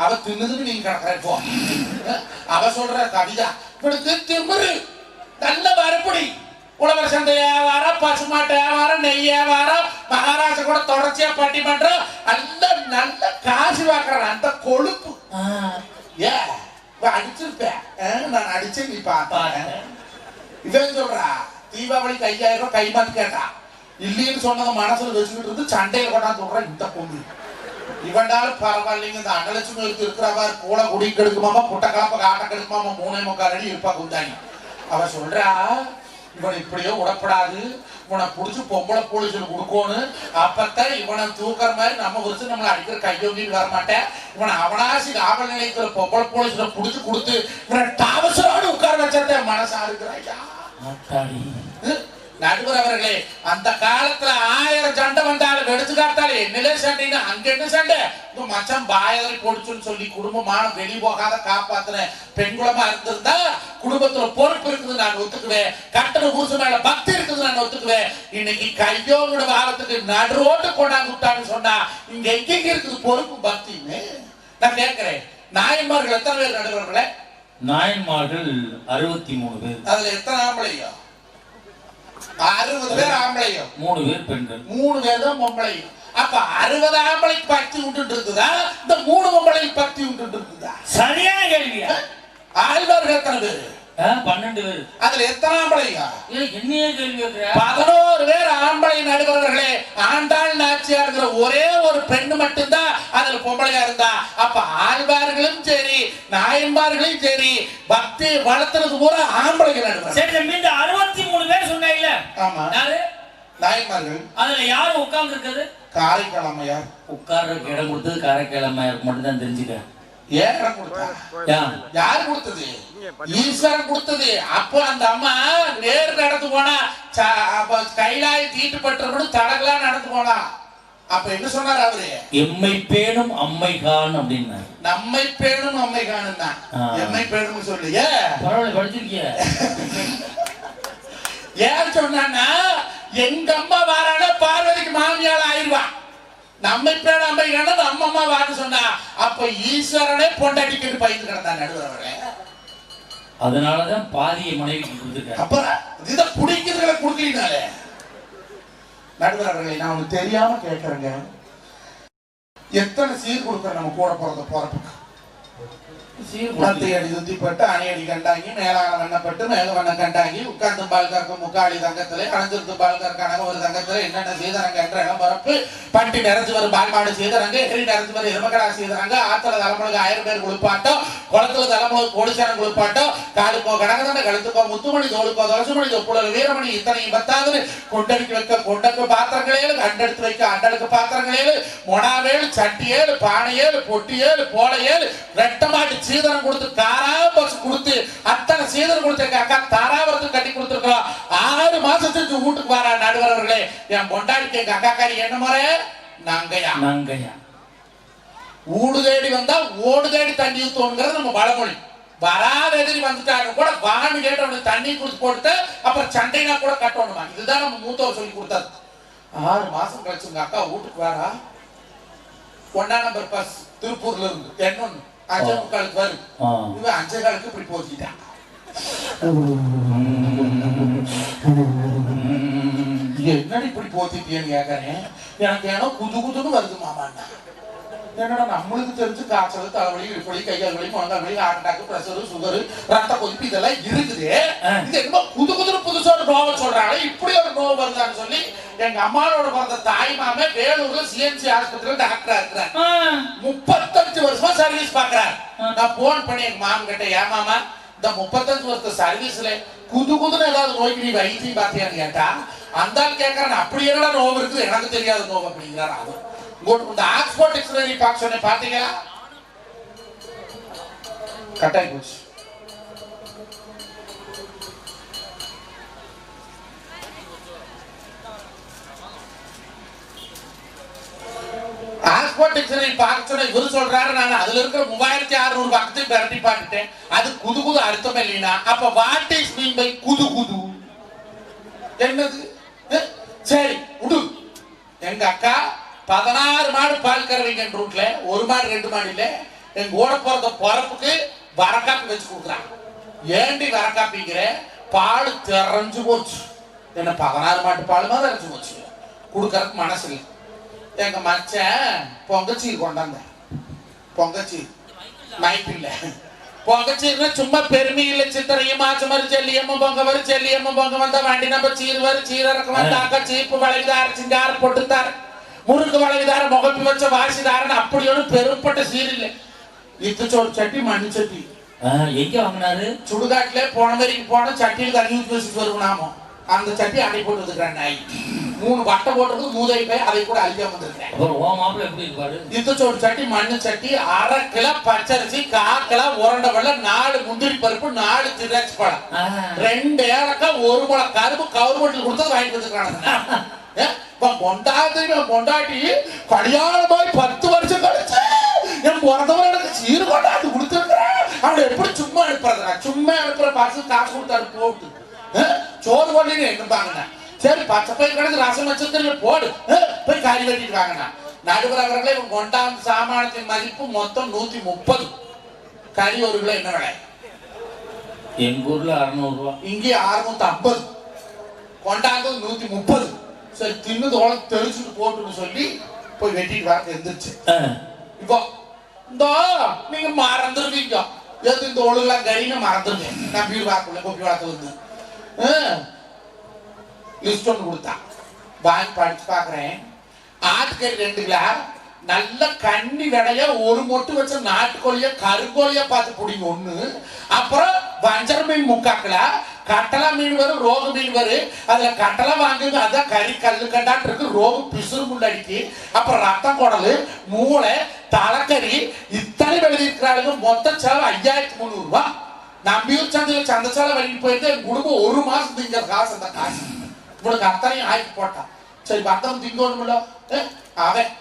அவ தின்னுதுன்னு நீங்க கிடக்குற. அவ சொல்ற கவிதா, இவனுக்கு திமிரு நல்ல மறுபடி உழவர் சந்தை வியாபாரம், பசுமாட்டு வியாபாரம், நெய் வியாபாரம், மகாராஷ்டிரா கூட தொடர்ச்சியா பட்டிமன்றம், நல்ல காசு வாக்குறான் அந்த கொழுப்பு. அடிச்சிருப்பேன், நான் அடிச்சு நீ பார்த்தேன். இவன் சொல்றா, தீபாவளிக்கு 5000 ரூபாய் கைமாத்து கேட்டா, இல்லைன்னு சொன்னதை மனசுல வச்சுக்கிட்டு இருந்து சண்டையில கொண்டாந்து சொல்றான் இந்த பொண்ணு. இவண்டாலும் பரவாயில்லைங்க, இந்த அன்னலட்சுமி இருக்கிறவா கூட குடி கெடுக்குமாமா, புட்ட கலப்ப காட்ட கெடுக்குமாமா, 3.25 அடி இருப்பா குந்தாணி. அவ சொல்றா, இவன் இப்படியோ விடப்படாது, இவனை புடிச்சு பொம்பளை போலீஸ்ல கொடுக்கணும், அப்பத்தான் இவனை தூக்குற மாதிரி நம்ம வச்சு நம்மளை அடிக்கிற கையோங்கிட்டு வரமாட்டேன், இவனை அவனாசி காவல் நிலையத்துல பொம்பளை போலீஸ்ல புடிச்சு கொடுத்து இவனை டாவசோடு உட்கார வச்சத மனசா இருக்கிறாயா. நடுவர் அவர்களே, அந்த காலத்துல 1000 சண்டை வந்தாலும் எடுத்து காட்டாலே என்னலே சண்டைன்னு அங்க என்ன சண்டை, மச்சம் பாயதரை பொடிச்சுன்னு சொல்லி குடும்பமான வெளி போகாத காப்பாத்துன பெண்குளமா இருந்திருந்தா குடும்பத்துல பொறுப்பு இருக்குது நான் ஒத்துக்குவேன், கட்டண புருஷன் மேல பக்தி இருக்குது நான் ஒத்துக்குவேன். இன்னைக்கு கையோட வாரத்துக்கு நடு ரோட்டு கொண்டாந்து விட்டான்னு சொன்னா இங்க எங்க இருக்குது பொறுப்பு பக்தின்னு நான் கேட்கிறேன். நாயன்மார்கள் எத்தனை பேர் நடுவர்களே? நாயன்மார்கள் 63 பேர். அதுல எத்தனை ஆம்பளையோ? 60 பேர் ஆம்பளையும், 3 பேர் பெண்கள், 3 பேர் தான் பொம்பளையும். அப்ப 60 ஆம்பளைக்கு பக்தி உண்டு இருக்குதா, இந்த 3 பொம்பளைக்கு பக்தி உண்டு இருக்குதா? சரியான கேள்வியா? ஆழ்வார்கள் எத்தனை பேர்? 12 பேர். அதுல எத்தனை ஆம்பளைங்க? என்னையே கேள்வி கேட்கிற? 11 பேர் ஆம்பளை நடுவர்களே. ஆண்டாள் நாச்சியார்ங்கிற ஒரே ஒரு பெண்ணு மட்டும்தான் அதுல பொம்பளையா இருந்தா. அப்ப ஆழ்வார்களும் சரி நாயன்மார்களும் சரி பக்தி வளர்த்துறது பூரா ஆம்பளைகள் நடுவர். சரி, இந்த 63 பேர் சொன்னாயில்ல? ஆமா. யாரு? நாயன்மார்கள். அதுல யாரு உட்கார்ந்து இருக்குது? காரைக்கால் அம்மையார். உட்கார்றதுக்கு இடம் கொடுத்தது காரைக்கால் அம்மையாருக்கு மட்டும் தான் தெரிஞ்சுக்க. ஏன் இடம் கொடுத்தா? யாரு கொடுத்தது? ஈஸ்வரன் கொடுத்தது. அப்போ அந்த அம்மா நேரு நடந்து போனா கைலாய தீட்டுப்பட்டு தடகளா நடந்து போனா. அப்ப என்ன சொன்னார் அவரு? எம்மை பேணும் அம்மைகான் அப்படின்னா. நம்மை பேணும் அம்மைகான் தான். எம்மை பேணும் சொல்லியே பரவாயில்ல, படிச்சிருக்கிய. ஏன் சொன்னா எங்க அம்மா வாரான பார்வதிக்கு மாமியால் ஆயிடுவான். நம்மை பேண அம்மைகான நம்ம அம்மா வான்னு சொன்னா. அப்ப ஈஸ்வரனே பொண்டாட்டிக்கு பயந்து கிடந்தான் நடுவர்களே. அதனாலதான் பாதிய மனைவிக்கு கொடுத்துருக்க. அப்புறம் இதை குடிக்கிறதுல குடுக்கலினாலே நடுவர்களே, நான் உனக்கு தெரியாம கேட்கறேங்க. எத்தனை சீர் கொடுக்குற நம்ம கூட பிறந்த போறப்புக்கு? அடி சுத்திப்பட்டு அணையடி கண்டாங்கி மேலான வண்ணப்பட்டு மேல வண்ணம் கண்டாங்கி உட்கார்ந்து பால் கறக்க முக்காளி தங்கத்திலே அணைஞ்சிருந்து பால் கறக்கான ஒரு தங்கத்திலே என்னென்ன செய்தரங்க என்ற இடம் பரப்பு பட்டி நிறைஞ்சு வரும் பால்மாடு செய்தரங்க எரி நிறைஞ்சு வரும் எருமக்கடா செய்தரங்க ஆத்துல தலைமுறைக்கு 1000 பேர் குளிப்பாட்டம் குளத்துல தலைமுறை கோடிச்சாரம் குளிப்பாட்டம் காலுக்கோ கடகதன கழுத்துக்கோ முத்துமணி தோளுக்கோ துளசுமணி தொப்புளர் வீரமணி இத்தனையும் பத்தாவது கொண்டடிக்கு வைக்க கொண்டக்கு பாத்திரங்களேழு கண்டெடுத்து வைக்க அண்டடுக்கு பாத்திரங்களேழு மொனாவேழு சட்டியேழு பானையேழு பொட்டியேழு போலையேழு ரெட்டமாட்டு சீதனம் கொடுத்து தாரா பஸ் கொடுத்து அத்தனை சீதனம் கொடுத்த அக்கா தாராவரத்துக்கு கட்டி கொடுத்துருக்கோம். 6 மாசத்துக்கு வீட்டுக்கு வர நடுவர்களே. என் பொண்டாடிக்கு எங்க அக்காக்காரி என்ன முறை? நாங்கயா ஊடு தேடி வந்தா ஓடு தேடி தண்ணி ஊத்துவோங்கிறது நம்ம பழமொழி. வராத எதிரி வந்துட்டாங்க கூட வான்னு கேட்டு அவனுக்கு தண்ணி கொடுத்து போட்டு அப்புறம் சண்டைனா கூட கட்டணுமா. இதுதான் நம்ம மூத்தவர் சொல்லி கொடுத்தாரு. 6 மாசம் கழிச்சு உங்க அக்கா வீட்டுக்கு வரா. 1ஆம் நம்பர் பஸ் திருப்பூர்ல இருந்து என்னொன்னு 5:45 வரும். இவன் 5:15 இப்படி போச்சுட்டான். என்னடி இப்படி போத்திட்டியன்னு கேட்கறேன். எனக்கு ஏன்னா குதுன்னு வருது மாமாண்ணா. என்னடா நம்மளுக்கு தெரிஞ்சு காய்ச்சல் தலைவலி இடுப்பலி கையால் வலி முழங்கால் வலி ஹார்ட் அட்டாக் பிரஷர் சுகர் ரத்த கொதிப்பு இதெல்லாம் இருக்குது. இது என்னமோ குதுன்னு புதுசா ஒரு நோவை சொல்றாங்க. இப்படி ஒரு நோவு வருதான்னு சொல்லி எங்க அம்மாவோட பிறந்த தாய் மாமே வேலூர்ல சிஎம்சி ஆஸ்பத்திரியில டாக்டரா இருக்கிறார். 35 வருஷமா சர்வீஸ் பாக்குறாரு. நான் போன் பண்ணி எங்க மாமன் கிட்ட, ஏன் மாமா இந்த 35 வருஷம் சர்வீஸ்ல குதுன்னு ஏதாவது நோய்க்கு நீ வைத்தியம் பார்த்தியான்னு கேட்டா அந்த ஆள் கேட்கறான். அப்படி என்னடா நோவு இருக்குது எனக்கு தெரியாத நோவு அப்படிங்கிறாரு. அது இந்த ஆக்ஸ்போர்ட் டிக்ஷனரி பார்க்க சொன்னேன் பாத்தீங்களா? கட்டாய் போச்சு. ஆக்ஸ்போர்ட் டிக்ஷனரி பார்க்க சொன்ன இவரு சொல்றாரு, நான் அதுல இருக்கிற 3600 பக்கத்தையும் பிரட்டி பார்த்துட்டேன். அது குது அர்த்தம் இல்லைன்னா அப்ப வாட் இஸ் மீன் பை குது என்னது? சரி விடு. எங்க அக்கா 16 மாடு பால் கறவைங்க ரூட்ல 1 மாடு 2 மாடு இல்ல. எங்க ஓட போறத பொறப்புக்கு வரக்காப்பி வச்சு கொடுக்குறாங்க. ஏண்டி வரக்காப்பிங்கிற? பால் திறஞ்சு போச்சு. என்ன 16 மாட்டு பால் மாதிரி திறஞ்சு போச்சு. கொடுக்கறதுக்கு மனசு இல்லை. எங்க மச்சன் பொங்கச்சீர் கொண்டாந்த. பொங்கச்சீர் மைப் இல்ல. பொங்கச்சீர்னா சும்மா பெருமையில சித்திரையும் மாசம் வரும் செல்லியம்மா பொங்க வரும் செல்லியம்மா பொங்க வந்தா வண்டி நம்ம சீர் வரும் சீரக்கம் வந்தாக்க சீப்பு வளைவிதார சிங்கார பொட்டுத்தார் முறுக்கு வளைவிதார முகப்பி வச்ச வாசிதாரன் அப்படி ஒன்று பெருப்பட்ட சீர் இல்லை. இத்துச்சோடு சட்டி மண் சட்டி எங்க வாங்கினாரு? சுடுகாட்டுல போன வரைக்கும் போன சட்டியில் தண்ணி ஊற்றி வச்சுட்டு வருவனாமோ. அந்த சட்டி அடை போட்டு வந்துருக்கான். நாய் 3 வட்டை போட்டுறது மூதை போய் அதை கூட அழிக்காம வந்துருக்கேன். இத்துச்சோடு சட்டி மண்ணு சட்டி 1/2 கிலோ பச்சரிசி 1/4 கிலோ உரண்ட வெள்ளம் 4 முந்திரி பருப்பு 4 திராட்சை பழம் 2 ஏலக்காய் 1 முளை கரும்பு கவர்மெண்ட்ல கொடுத்தது வாங்கிட்டு வந்துருக்காங்க. கொண்டாட்டி கல்யாணமாய் 10 வருஷம் கழிச்சு என் பிறந்தவன் எனக்கு சீர் கொண்டாட்டி கொடுத்துருக்கிறேன். அவனை எப்படி சும்மா அனுப்புறதுனா? சும்மா அனுப்புற பாசு காசு கொடுத்தாரு போட்டு சோறு போடலன்னு என்னப்பாங்கண்ணா. சரி பச்சை பயிர் கிடக்கு ரசம் வச்சிருந்த போடு போய் காரி வெட்டிட்டு வாங்கண்ணா. நடுவர் அவர்களே இவன் கொண்டாந்த சாமானத்தின் மதிப்பு மொத்தம் 130. கறி 1 கிலோ என்ன விலை? எங்க ஊர்ல 600 ரூபா, இங்கே 650. கொண்டாந்தது 130. சரி தின்னு தோளை தெளிச்சுட்டு போட்டுன்னு சொல்லி போய் வெட்டிட்டு வர எந்திரிச்சு. இப்போ இந்த நீங்க மறந்துருவீங்க. எது இந்த ஒழுங்கெல்லாம் கறின்னு மறந்துருக்கேன். நான் வீடு பார்க்கல கொப்பி வளர்த்து வந்து லிஸ்ட் ஒன்று கொடுத்தான். வாங்கி படிச்சு பார்க்குறேன். ஆட்டுக்கறி 2 கிலோ, நல்ல கண்ணி விடைய ஒரு மொட்டு வச்ச நாட்டுக்கோழிய கருங்கோழிய பார்த்து பிடிங்க 1. அப்புறம் வஞ்சர மீன் 3/4 கிலோ, கட்டளா மீன் வரும், ரோகு மீன் வரும். அதுல கட்டளை வாங்குங்க, அதான் கறி கல்லு கண்டாட்டு இருக்கு, ரோகு பிசுறு முள்ளடிக்கு, அப்புறம் ரத்தம் குடலு, மூளை, தலைக்கறி, இத்தனை எழுதி இருக்கிறாளுங்க. மொத்த செலவு 5300 ரூபாய். நம்பியூர் சந்தையில் சந்தைச்சாலை வழிக்கு போயிட்டு என் குடும்பம் 1 மாசம் திங்கிற காசு. அந்த காசு உங்களுக்கு அத்தனையும் ஆக்கி போட்டான். சரி பத்தம் திங்கணும்ல அவன்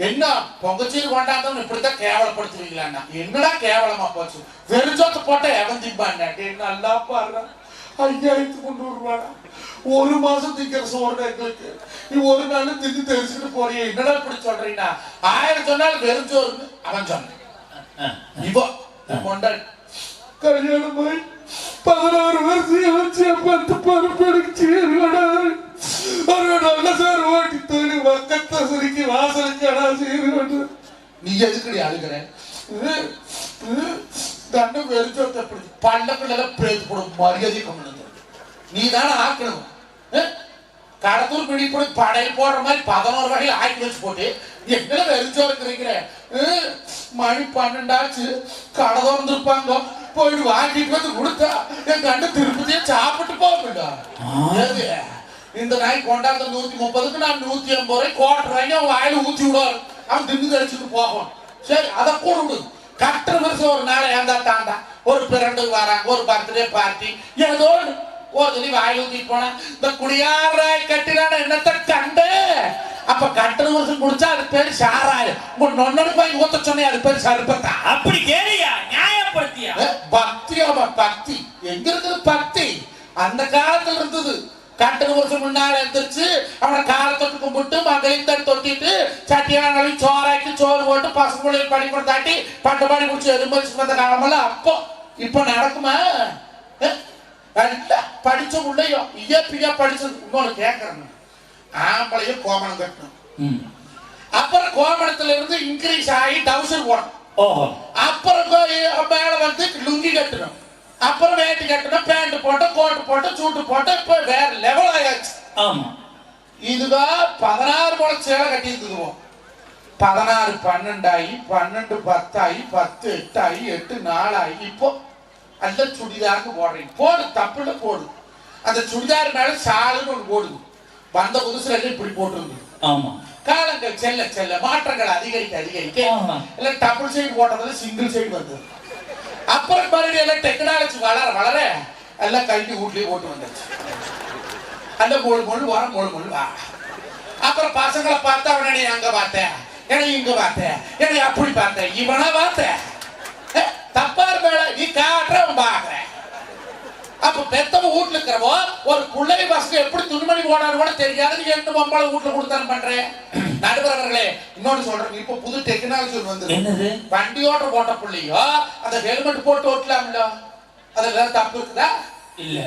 என்ன பொங்கச்சீர் கொண்டாந்தவன் இப்படித்தான் கேவலப்படுத்துவீங்களா? என்னடா கேவலமா போச்சு. வெறுச்சோத்து போட்ட எவன் திம்பான் நல்லா பாடுற 5300 ரூபாடா. 1 மாசம் திங்கிற சோறு எங்களுக்கு. நீ ஒரு நாள் தின்னு தெரிச்சுட்டு போறிய என்னடா இப்படி சொல்றீங்கன்னா 1000 சொன்னாலும் வெறுஞ்சோறுன்னு அவன் சொன்னான். இப்போ கொண்டாடி கல்யாணமாய் 16 வருஷம் வச்சு 10 பருப்பு எடுத்து நல்ல சார் ஓட்டி தோணி பக்கத்தை சுருக்கி வாசலுக்கு அடா சீரு. நீ எதுக்கடி அழுகிற? தண்டை வெறிச்சோத்தை பள்ளக்குள்ள பேத்து போடும் மரியாதை கம்மி. நீ தானே ஆக்கணும். கடத்தூர் பிடிப்படி படையில் போடுற மாதிரி 11 வகையில் ஆக்கி வச்சு போட்டு எங்களை வெறிச்சோ இருக்கிறீங்க. மணி 12 ஆச்சு, கடை திறந்துருப்பாங்க. போயிட்டு வாங்கிட்டு வந்து கொடுத்தா என் கண்டு திருப்பதியே சாப்பிட்டு போகண்டா. இந்த நாய் கொண்டாந்து 130க்கு நான் 180 ரூபாய் கோட்டர் வாங்கி அவன் வாயில ஊற்றி விடுவார். அவன் தின்னு கழிச்சுட்டு போகும். சரி அதை கூட விடு. கட்டுற வருஷம் ஒரு நாள் ஏந்தா தாண்டா ஒரு பிறண்டு வராங்க, ஒரு பர்த்டே பார்ட்டி, ஏதோ ஒரு சொல்லி வாயில் ஊத்திட்டு போனா இந்த குடியாராய் கட்டினான என்னத்தை கண்டு. அப்ப கட்டுற வருஷம் குடிச்சா அது பேரு சாராயம். உங்க நொன்னு போய் ஊத்த சொன்னே அது பேரு சருப்பத்தா. அப்படி கேளியா நியாயப்படுத்தியா? பக்தியாமா பக்தி எங்க இருக்குது? பக்தி அந்த காலத்துல இருந்தது. கட்டுற வருஷம் முன்னால எழுந்திரிச்சு அவனை காலை தொட்டு கும்பிட்டு மகளின் தட்டு தொட்டிட்டு சட்டியான சோறாக்கி சோறு போட்டு பசங்க படி தாட்டி பட்டு பாடி முடிச்சு எருமரிச்சு வந்த காலமெல்லாம் அப்போ. இப்ப நடக்குமா? படிச்ச உள்ளயோ இயற்கையா படிச்சது. இன்னொன்னு கேட்கறேன், ஆம்பளையும் கோமணம் கட்டணும். அப்புறம் கோமணத்துல இருந்து இன்க்ரீஸ் ஆகி டவுசர் போடணும். அப்புறம் மேல வந்து லுங்கி கட்டணும். அப்புறம் வேட்டி கட்டணும், பேண்ட் போட்டு கோட்டு போட்டு சூட்டு போட்டு இப்ப வேற லெவல் ஆயாச்சு. ஆமா, இதுதான் 16 போல சேலை கட்டி இருந்துக்குவோம். 16 12 ஆகி 12 10 ஆகி 10 8 ஆகி 8 4 ஆகி இப்போ அல்ல சுடிதாருக்கு போடுறீங்க. போடு, தப்புல போடு. அந்த சுடிதார் மேல ஷாலுன்னு ஒன்று போடுது. வந்த புதுசுல இப்படி போட்டுருந்து. ஆமா, காலங்கள் செல்ல செல்ல மாற்றங்கள் அதிகரிக்க அதிகரிக்க இல்ல டபுள் சைடு போட்டதுல சிங்கிள் சைடு வந்தது. அப்புறம் மறுபடியும் எல்லாம் டெக்னாலஜி வளர வளர எல்லாம் கல்வி வீட்லயே போட்டு வந்துருச்சு. அந்த மொழு வர மொழு வா. அப்புறம் பசங்களை பார்த்தா அவனை அங்க பார்த்தேன், என்னை இங்க பார்த்தேன், என்னை அப்படி பார்த்தேன், இவனா பார்த்தேன். தப்பார் மேல நீ காட்டுறவன் பாக்குற. அப்ப பெத்தவ வீட்டுல இருக்கிறவோ ஒரு பிள்ளை பசங்க எப்படி துணிமணி போனாரு கூட தெரியாது. நீ எந்த பொம்பளை வீட்டுல கொடுத்தான்னு பண்றேன். நடுவர்களே இன்னொன்னு சொல்றேன், இப்ப புது டெக்னாலஜி வந்து என்னது? வண்டியோட போட்ட பிள்ளையோ அந்த ஹெல்மெட் போட்டு ஓட்டலாம்ல, அதுல தப்பு இருக்குதா? இல்ல.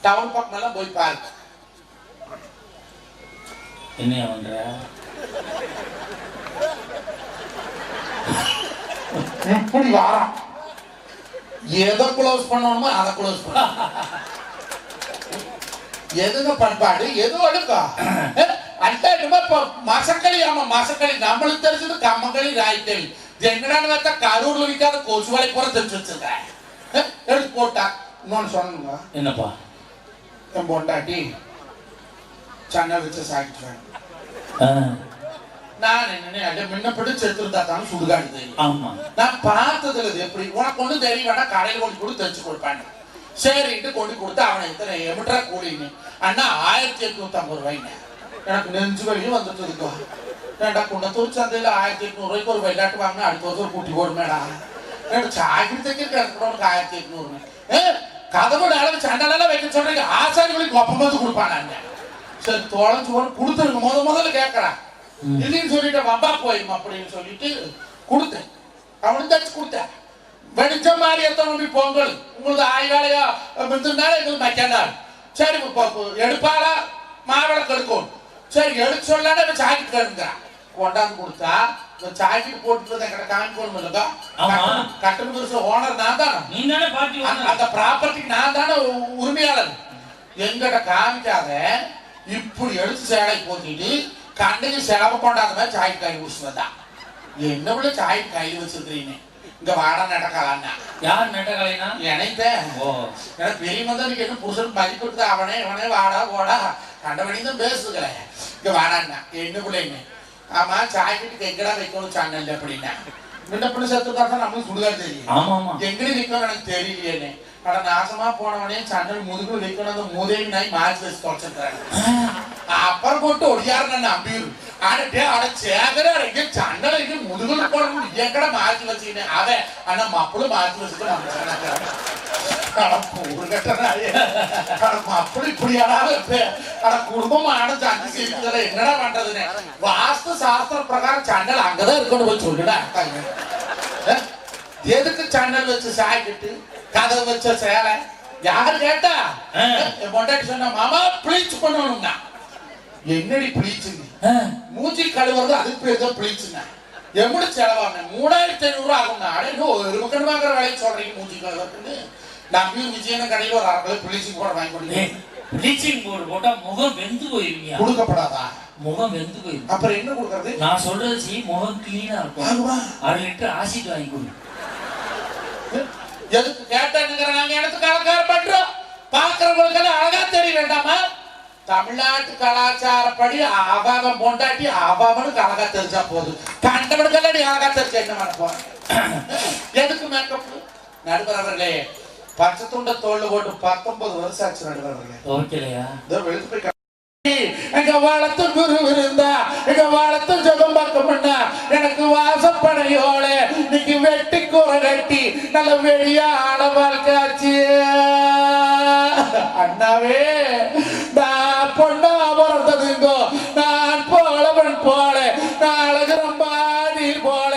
டவுன் பக்கம் எல்லாம் போய் பாருங்க. என்ன பண்ற? எப்படி வாரான்? எதை க்ளோஸ் பண்ணணுமோ அதை க்ளோஸ் பண்ண. எதுங்க பண்பாடு எது ஒழுக்கா? மசக்களி. ஆமா மசக்களி. நம்மளுக்கு தெரிஞ்சது கம்மங்களி ராய்களி. என்னடான்னு பார்த்தா கரூர்ல விற்காத கொசுவலை போற தெரிஞ்சு வச்சிருக்கேன். எடுத்து போட்டா இன்னொன்னு சொன்னுங்க. என்னப்பா? என் பொண்டாட்டி சன்ன வச்சு சாக்கிட்டு நான் என்ன முன்னப்பட்டு செத்துருந்தா தான் சுடுகாடு தெரியும். ஆமா, நான் பார்த்ததுல எப்படி உனக்கு ஒண்ணு தெரிய வேண்டாம், கடையில் கொண்டு கூட தெரிச்சு கொடுப்பாங்க. சரிட்டு கொண்டு கொடுத்து அவனை இத்தனை எமிட்டா கூலின்னு அண்ணா 1850 ரூபாய்ங்க. எனக்கு நெஞ்சு வழியும் வந்துட்டு இருக்கா. ஏண்டா குண்டத்தூர் சந்தையில 1800 ரூபாய்க்கு ஒரு வெள்ளாட்டு வாங்கினா அடுத்த வருஷம் கூட்டி போடுமேடா. எனக்கு சாகிரி தைக்கிறதுக்கு எனக்கு உனக்கு 1800. கதவோட அளவு சண்டெல்லாம் வைக்க சொல்றீங்க. ஆசாரிகளுக்கு ஒப்பம் வந்து கொடுப்பானாங்க. சரி தொலைஞ்சு போன கொடுத்துருங்க. முதல்ல கேட்கறான். இல்லைன்னு சொல்லிட்டு வம்பா போயும் அப்படின்னு சொல்லிட்டு கொடுத்தேன். அவனுக்கு தச்சு கொடுத்தேன். வெடிச்ச மாதிரி எத்தனை பொங்கல் உங்களுக்கு ஆய்வாளையோ முந்தினால எங்களுக்கு மக்காண்டாள். சரி எடுப்பாளா மாவிளக்கு எடுக்கும். சரி எடுக்க சொல்லானே சாக்கிட்டு இருங்கிறான். கொண்டாந்து கொடுத்தா சாக்கெட் போட்டு எங்கிட்ட காமிக்கணும் இல்லக்கா கட்டண புருஷ ஓனர் நான் தானே, நீ தானே பார்ட்டி அந்த ப்ராப்பர்ட்டிக்கு நான் தானே உரிமையாளர். எங்கிட்ட காமிக்காத இப்படி எடுத்து சேலை போத்திட்டு கண்ணுக்கு செலவு கொண்டாத மாதிரி சாக்கெட் காய் குடிச்சு வந்தா. என்ன விட சாக்கெட் கையில் வச்சிருக்கிறீங்க, இங்க வாடா நடக்கலான்னா. யார் நடக்கலைன்னா நினைத்தேன். எனக்கு பெரிய மந்தனுக்கு என்ன புருஷன் மதிப்பு கொடுத்து அவனே இவனே வாடா போடா கண்டபடி தான் பேசுகிறேன். இங்க வாடான்னா என்ன பிள்ளைங்க. ஆமா சாக்கெட்டுக்கு எங்கடா வைக்கணும் சேனல் அப்படின்னா முன்ன பின்ன சத்துக்காக தான் நம்மளுக்கு சுடுகாடு தெரியும். எங்கடி வைக்கணும் எனக்கு தெரியலையேன்னு. அட நாசமா போனவனே சன்னல் முதுகு வைக்கணும், அந்த மூதேவி நாய் மாற்றி வச்சு தொலைச்சிருக்காங்க. அப்புறம் போட்டு ஒடியாரு நம்பிடு ஆடட்டே அட சேகர எங்க சன்னல இங்க முதுகுல போடணும் எங்கட மாற்றி வச்சுக்கினேன். அவன் ஆனா மப்பளும் மாற்றி வச்சுட்டு மப்பளு இப்படியாடாது குடும்பம் ஆனது அஞ்சு சேர்த்து என்னடா பண்றதுன்னு வாஸ்து சாஸ்திர பிரகாரம் சன்னல் அங்கதான் இருக்கணும் போய் சொல்லுடா. எதுக்கு சன்னல் வச்சு சாக்கிட்டு கதை வச்ச சேலை யாரு கேட்டா பொண்டாட்டி சொன்ன மாமா ப்ளீச் பண்ணணும்னா. என்னடி ப்ளீச்சுங்க, மூஞ்சி கழுவுறது அதுக்கு பேர் தான் ப்ளீச்சுங்க. எப்படி செலவாங்க 3500 ஆகும்னா. அடே ஒரு மக்கள் வாங்குற வேலையை சொல்றீங்க மூஞ்சி கழுவுறதுன்னு. நம்பியும் விஜயன கடையில் ஒரு 1/2 கிலோ ப்ளீச்சிங் பவுடர் வாங்கி கொடுங்க. ப்ளீச்சிங் பவுடர் போட்டா முகம் வெந்து போயிருவீங்க. கொடுக்கப்படாதா? முகம் வெந்து போயிரும். அப்புறம் என்ன கொடுக்கறது? நான் சொல்றது முகம் கிளீனா இருக்கும். 1/2 லிட்டர் ஆசிட் வாங்கி கொடுங்க. எதுக்கு கேட்டானுங்கிற நாங்க எனக்கு அலங்காரம் பண்றோம். பாக்குறவங்களுக்கு அழகா தெரிய வேண்டாமா? தமிழ்நாட்டு கலாச்சாரப்படி ஆபாவம் பொண்டாட்டி ஆபாவனுக்கு அழகா தெரிஞ்சா போதும். கண்டவனுக்கெல்லாம் நீ அழகா தெரிஞ்ச என்ன பண்ண போற? எதுக்கு மேக்கப்? நடுவர் அவர்களே பச்சை துண்ட தோல்ல போட்டு 19 வருஷம் ஆச்சு நடுவர் அவர்களே. ஓகேலையா? இதோ வெளுத்து போய் எங்க வாழத்து குரு இருந்தா எங்க வாழத்து ஜெபம் பார்க்கணும்னா எனக்கு வாசப்படையோட இன்னைக்கு வெட்டி கூரை கட்டி நல்ல வெளியா ஆட வாழ்க்காச்சு. அண்ணாவே நான் பொண்ணா பிறந்ததுங்கோ நான் போலவன் போல நான் அழகு ரொம்ப நீர் போல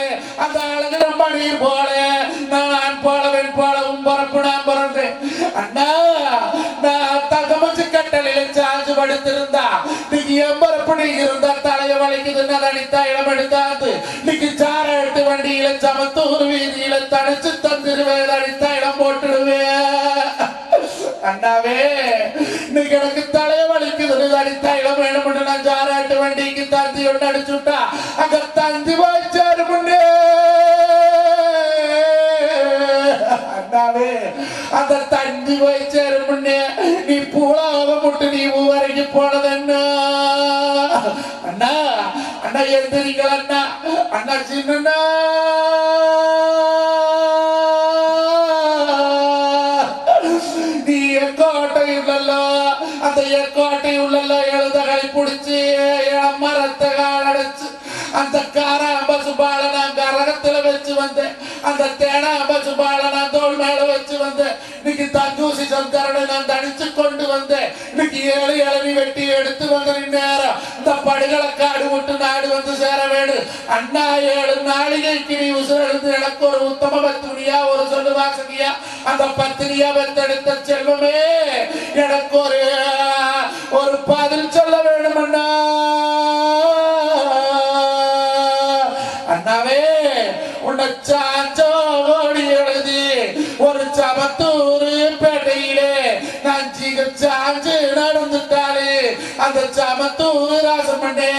அந்த அழகு ரொம்ப நீர் போல நான் போலவன் போலவும் பிறப்பு நான் பிறந்தேன். அண்ணா நான் தகமச்சு கட்டளையில சார்ஜ் படுத்திருந்தா நீங்க எம்பரப்படி இருந்தா தலைய வலிக்குதுன்னு அடித்தா இடம் எடுத்தாது. நீங்க சார எடுத்து வண்டியில சமத்தூர் வீதியில தனிச்சு தந்துருவேன் அடித்தா இடம் போட்டுடுவேன். அண்ணாவே நீங்க எனக்கு தலைய வலிக்குதுன்னு அடித்தா இடம் வேணும்னு நான் சாராட்டு வண்டிக்கு தந்தி ஒன்று அடிச்சுட்டா அங்க தந்தி வாய்ச்சாரு முன்னே. அண்ணாவே அந்த தந்தி வாய்ச்சாரு முன்னே நீ பூலாக முட்டு நீ வரைக்கும் போனது என்ன? அண்ணா அண்ணா எழுதுறீங்களா அண்ணா? அண்ணா சின்ன நீ எக்கோட்டை உள்ளல்லோ அந்த எக்கோட்டை உள்ளல்லோ எழுதகளை பிடிச்சி மரத்தை காலடைச்சு அந்த காராம்பசு பால நான் கரகத்துல வச்சு வந்தேன். அந்த தேனாம்பசு பால நான் தோல் மேல வச்சு வந்தேன். இன்னைக்கு தஞ்சூசி சங்கரனை நான் தனிச்சு கொண்டு வந்தேன். இன்னைக்கு 7 இளநீ வெட்டி எடுத்து வந்து நேரம் இந்த படுகளை காடு விட்டு நாடு வந்து சேர வேடு. அண்ணா 7 நாளிகைக்கு நீ உசுரெடுத்து எனக்கு ஒரு உத்தம பத்தினியா ஒரு சொல்லு வாசகியா அந்த பத்தினியா வெத்தெடுத்த செல்வமே எனக்கு ஒரு பதில் சொல்ல வேண்டும் அண்ணா. அண்ணாவே உன்னை சாஞ்சோடி எழுதி ஒரு சமத்தூர் பேட்டையிலே நான் சாஞ்சு நடந்துட்டாரு அந்த சமத்தூர் ராசமண்டே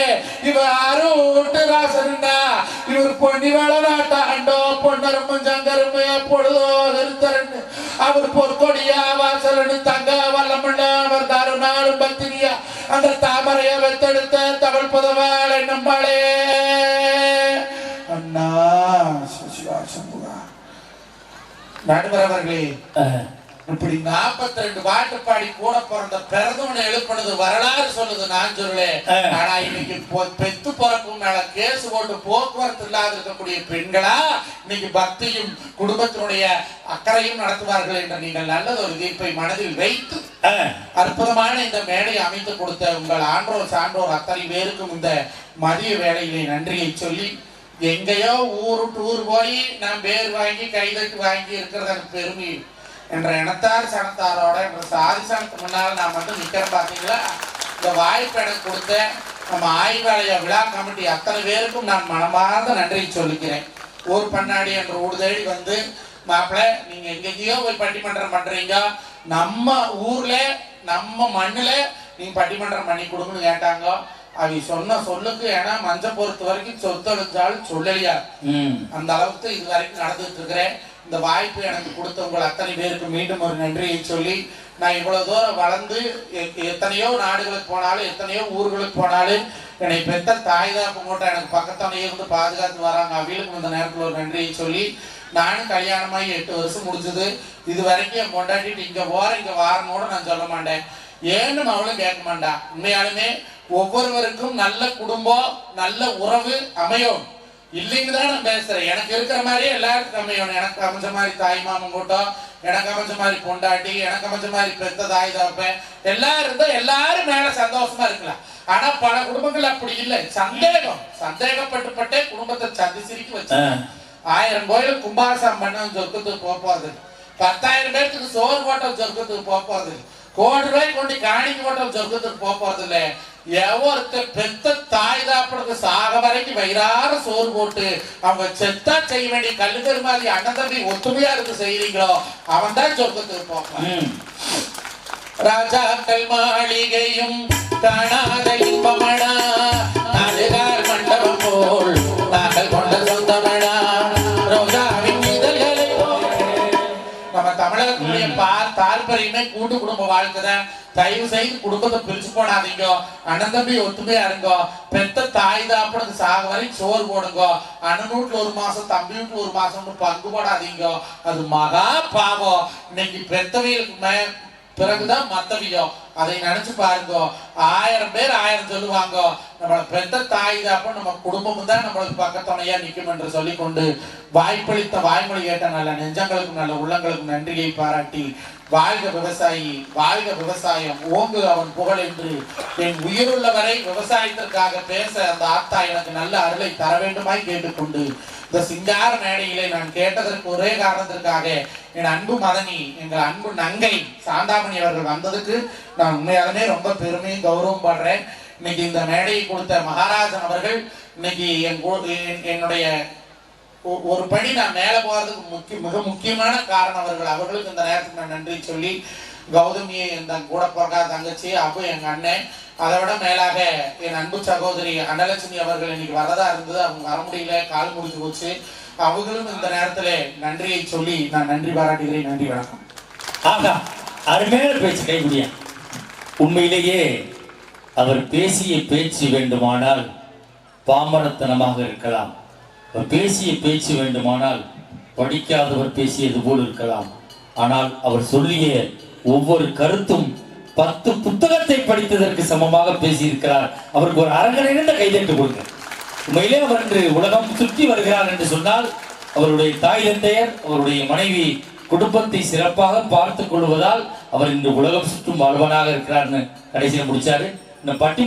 இவ அருட்டு ராசன்னா இவர் பொன்னி வேலை நாட்டாண்டோ பொன்னரும் சங்கரும் பொழுதோ நிறுத்தரன்னு அவர் பொற்கொடியா வாசலன்னு தங்க வல்லமண்ண அவர் தாருநாளும் பத்தினியா அந்த தாமரைய வெத்தெடுத்த தமிழ் புதவாளை நம்பாளே. அண்ணா சிவா சண்முகா நடுவர் அவர்களே இப்படி 42 பாட்டு பாடி கூட பிறந்த பிறந்தவனை எழுப்பினது வரலாறு சொல்லுது. நான் சொல்லேன். ஆனா இன்னைக்கு பெத்து பிறக்கும் மேல கேஸ் போட்டு போக்குவரத்து இல்லாத இருக்கக்கூடிய பெண்களா இன்னைக்கு பக்தியும் குடும்பத்தினுடைய அக்கறையும் நடத்துவார்கள் என்ற நீங்கள் நல்லது ஒரு தீர்ப்பை மனதில் வைத்து அற்புதமான இந்த மேடை அமைத்து கொடுத்த உங்கள் ஆன்றோர் சான்றோர் அத்தனை பேருக்கும் இந்த மதிய வேளையிலே நன்றியை சொல்லி எங்கேயோ ஊர் போய் நான் பேர் வாங்கி கைதட்டு வாங்கி இருக்கிறது எனக்கு பெருமை என்ற இனத்தார் சனத்தாரோட என்ற சாதி சனத்து முன்னால் நான் மட்டும் நிற்கிறேன். பார்த்தீங்களா? இந்த வாய்ப்பு எனக்கு கொடுத்த நம்ம ஆய்வாலய விழா கமிட்டி அத்தனை பேருக்கும் நான் மனமார்ந்த நன்றி சொல்லிக்கிறேன். ஊர் பண்ணாடி என்ற ஊர் தேடி வந்து மாப்பிள்ள நீங்க எங்கெங்கயோ போய் பட்டிமன்றம் பண்றீங்க, நம்ம ஊர்ல நம்ம மண்ணுல நீங்க பட்டிமன்றம் பண்ணி கொடுங்கன்னு கேட்டாங்க. அவ சொன்ன சொல்லுக்கு ஏன்னா மஞ்ச பொறுத்த வரைக்கும் சொத்தெடுத்தாலும் சொல்லலையா அந்த அளவுக்கு இது வரைக்கும் நடந்துட்டு இருக்கிறேன். இந்த வாய்ப்பு எனக்கு கொடுத்த உங்கள் அத்தனை பேருக்கு மீண்டும் ஒரு நன்றியை சொல்லி, நான் இவ்வளவு தூரம் வளர்ந்து எத்தனையோ நாடுகளுக்கு போனாலும் எத்தனையோ ஊர்களுக்கு போனாலும் என்னை பெத்த தாய் தான் கூட எனக்கு பக்கத்தானே இருந்து பாதுகாத்து வராங்க. அவளுக்கும் இந்த நேரத்தில் ஒரு நன்றியை சொல்லி, நானும் கல்யாணமாகி 8 வருஷம் முடிஞ்சது. இது வரைக்கும் என் கொண்டாடிட்டு இங்க போறேன் இங்க வாரனோட நான் சொல்ல மாட்டேன், ஏன்னு அவளும் கேட்க மாட்டா. உண்மையாலுமே ஒவ்வொருவருக்கும் நல்ல குடும்பம் நல்ல உறவு அமையும் இல்லைன்னு தான் நான் பேசுறேன். எனக்கு இருக்கிற மாதிரியே எல்லாருக்கும் அமையும். எனக்கு அமைஞ்ச மாதிரி தாய் மாமன் கூட்டம், எனக்கு அமைஞ்ச மாதிரி பொண்டாட்டி, எனக்கு அமைஞ்ச மாதிரி பெத்த தாய் தாப்பேன் எல்லாரும் இருந்தா எல்லாரும் மேல சந்தோஷமா இருக்கலாம். ஆனா பல குடும்பங்கள் அப்படி இல்லை. சந்தேகப்பட்டுப்பட்டே குடும்பத்தை சந்தி சிரிக்க வச்சு 1000 கோயில் கும்பாசம் பண்ண சொர்க்கத்துக்கு போறது, 10,000 பேருக்கு சோறு போட்ட சொர்க்கத்துக்கு போறது, கோடி ரூபாய் கொண்டு காணிக்கு போட்ட சொர்க்கத்துக்கு போறது இல்ல. எவொருத்தர் பெத்த தாய் தாப்பனுக்கு சாக வரைக்கும் வயிறார சோறு போட்டு அவங்க செத்தா செய்ய வேண்டிய கல்லு பெருமாதி அண்ணன் தம்பி ஒத்துமையா இருக்கு செய்றீங்களோ அவன் தான் சொர்க்கத்துக்கு போவான். ராஜாக்கள் மாளிகையும் காணாத இன்பமடா, நாடுகார் மண்டபம் போல் நாங்கள் கொண்ட சொந்தமடா, ரோஜாவின் இதழ்களை நம்ம தமிழகத்துடைய தாற்பயமே கூட்டு குடும்ப வாழ்க்கை தான். தயவு செய்து குடும்பத்தை பிரிச்சு போடாதீங்க, அண்ணன் தம்பி ஒத்துமையா இருங்க, பெத்த தாய் தாப்பனுக்கு சாக வரைக்கும் சோறு போடுங்க, அண்ணன் வீட்டுல 1 மாசம் தம்பி வீட்டுல 1 மாசம் பங்கு போடாதீங்க, அது மகா பாவம். இன்னைக்கு பெத்தவைகளுக்கு பிறகுதான் மத்தவியம். அதை நினைச்சு பாருங்க. 1000 பேர் 1000 சொல்லுவாங்க, நம்மள பெத்த தாய் தாப்ப நம்ம குடும்பம் தான் நம்மளுக்கு பக்கத்துணையா நிற்கும் என்று சொல்லிக்கொண்டு வாய்ப்பளித்த வாய்மொழி கேட்ட நல்ல நெஞ்சங்களுக்கும் நல்ல உள்ளங்களுக்கும் நன்றியை பாராட்டி, வாழ்க விவசாயி வாழ்க விவசாயம் ஓங்கு அவன் புகழ் என்று என் உயிருள்ள வரை விவசாயத்திற்காக பேச அந்த ஆத்தா எனக்கு நல்ல அருளை தர வேண்டுமாய் கேட்டுக்கொண்டு, இந்த சிங்கார மேடையிலே நான் கேட்டதற்கு ஒரே காரணத்திற்காக என் அன்பு மதனி எங்கள் அன்பு நங்கை சாந்தாமணி அவர்கள் வந்ததுக்கு நான் உண்மையாலுமே ரொம்ப பெருமையும் கௌரவம் படுறேன். இன்னைக்கு இந்த மேடையை கொடுத்த மகாராஜன் அவர்கள் இன்னைக்கு என்னுடைய ஒரு படி நான் மேல போறதுக்கு மிக முக்கியமான காரணம் அவர்களுக்கு இந்த நேரத்துக்கு நான் நன்றி சொல்லி, கௌதமியை இந்த கூட பிறக்காத தங்கச்சி அப்போ எங்க அண்ணன், அதை விட மேலாக என் அன்பு சகோதரி அன்னலட்சுமி அவர்கள் இன்னைக்கு வரதா இருந்தது, அவங்க வர முடியல, கால் முடிச்சு போச்சு. அவர்களும் இந்த நேரத்துல நன்றியை சொல்லி நான் நன்றி பாராட்டுகிறேன். நன்றி, வணக்கம். ஆகா, அருமையான பேச்சு கைகுடியா. உண்மையிலேயே அவர் பேசிய பேச்சு வேண்டுமானால் பாமரத்தனமாக இருக்கலாம், அவர் பேசிய பேச்சு வேண்டுமானால் படிக்காதவர் பேசியது போல் இருக்கலாம். ஆனால் அவர் சொல்லிய ஒவ்வொரு கருத்தும் 10 புத்தகத்தை படித்ததற்கு சமமாக பேசியிருக்கிறார். அவருக்கு ஒரு அரங்கனிருந்த கைதட்டு கொடுங்க. உண்மையிலே அவர் இன்று உலகம் சுற்றி வருகிறார் என்று சொன்னால் அவருடைய தாய் தந்தையர் அவருடைய மனைவி குடும்பத்தை சிறப்பாக பார்த்துக் கொள்வதால் அவர் இன்று உலகம் சுற்றும் வாழ்வனாக இருக்கிறார்னு கடைசியில் முடிச்சாரு. இந்த பட்டி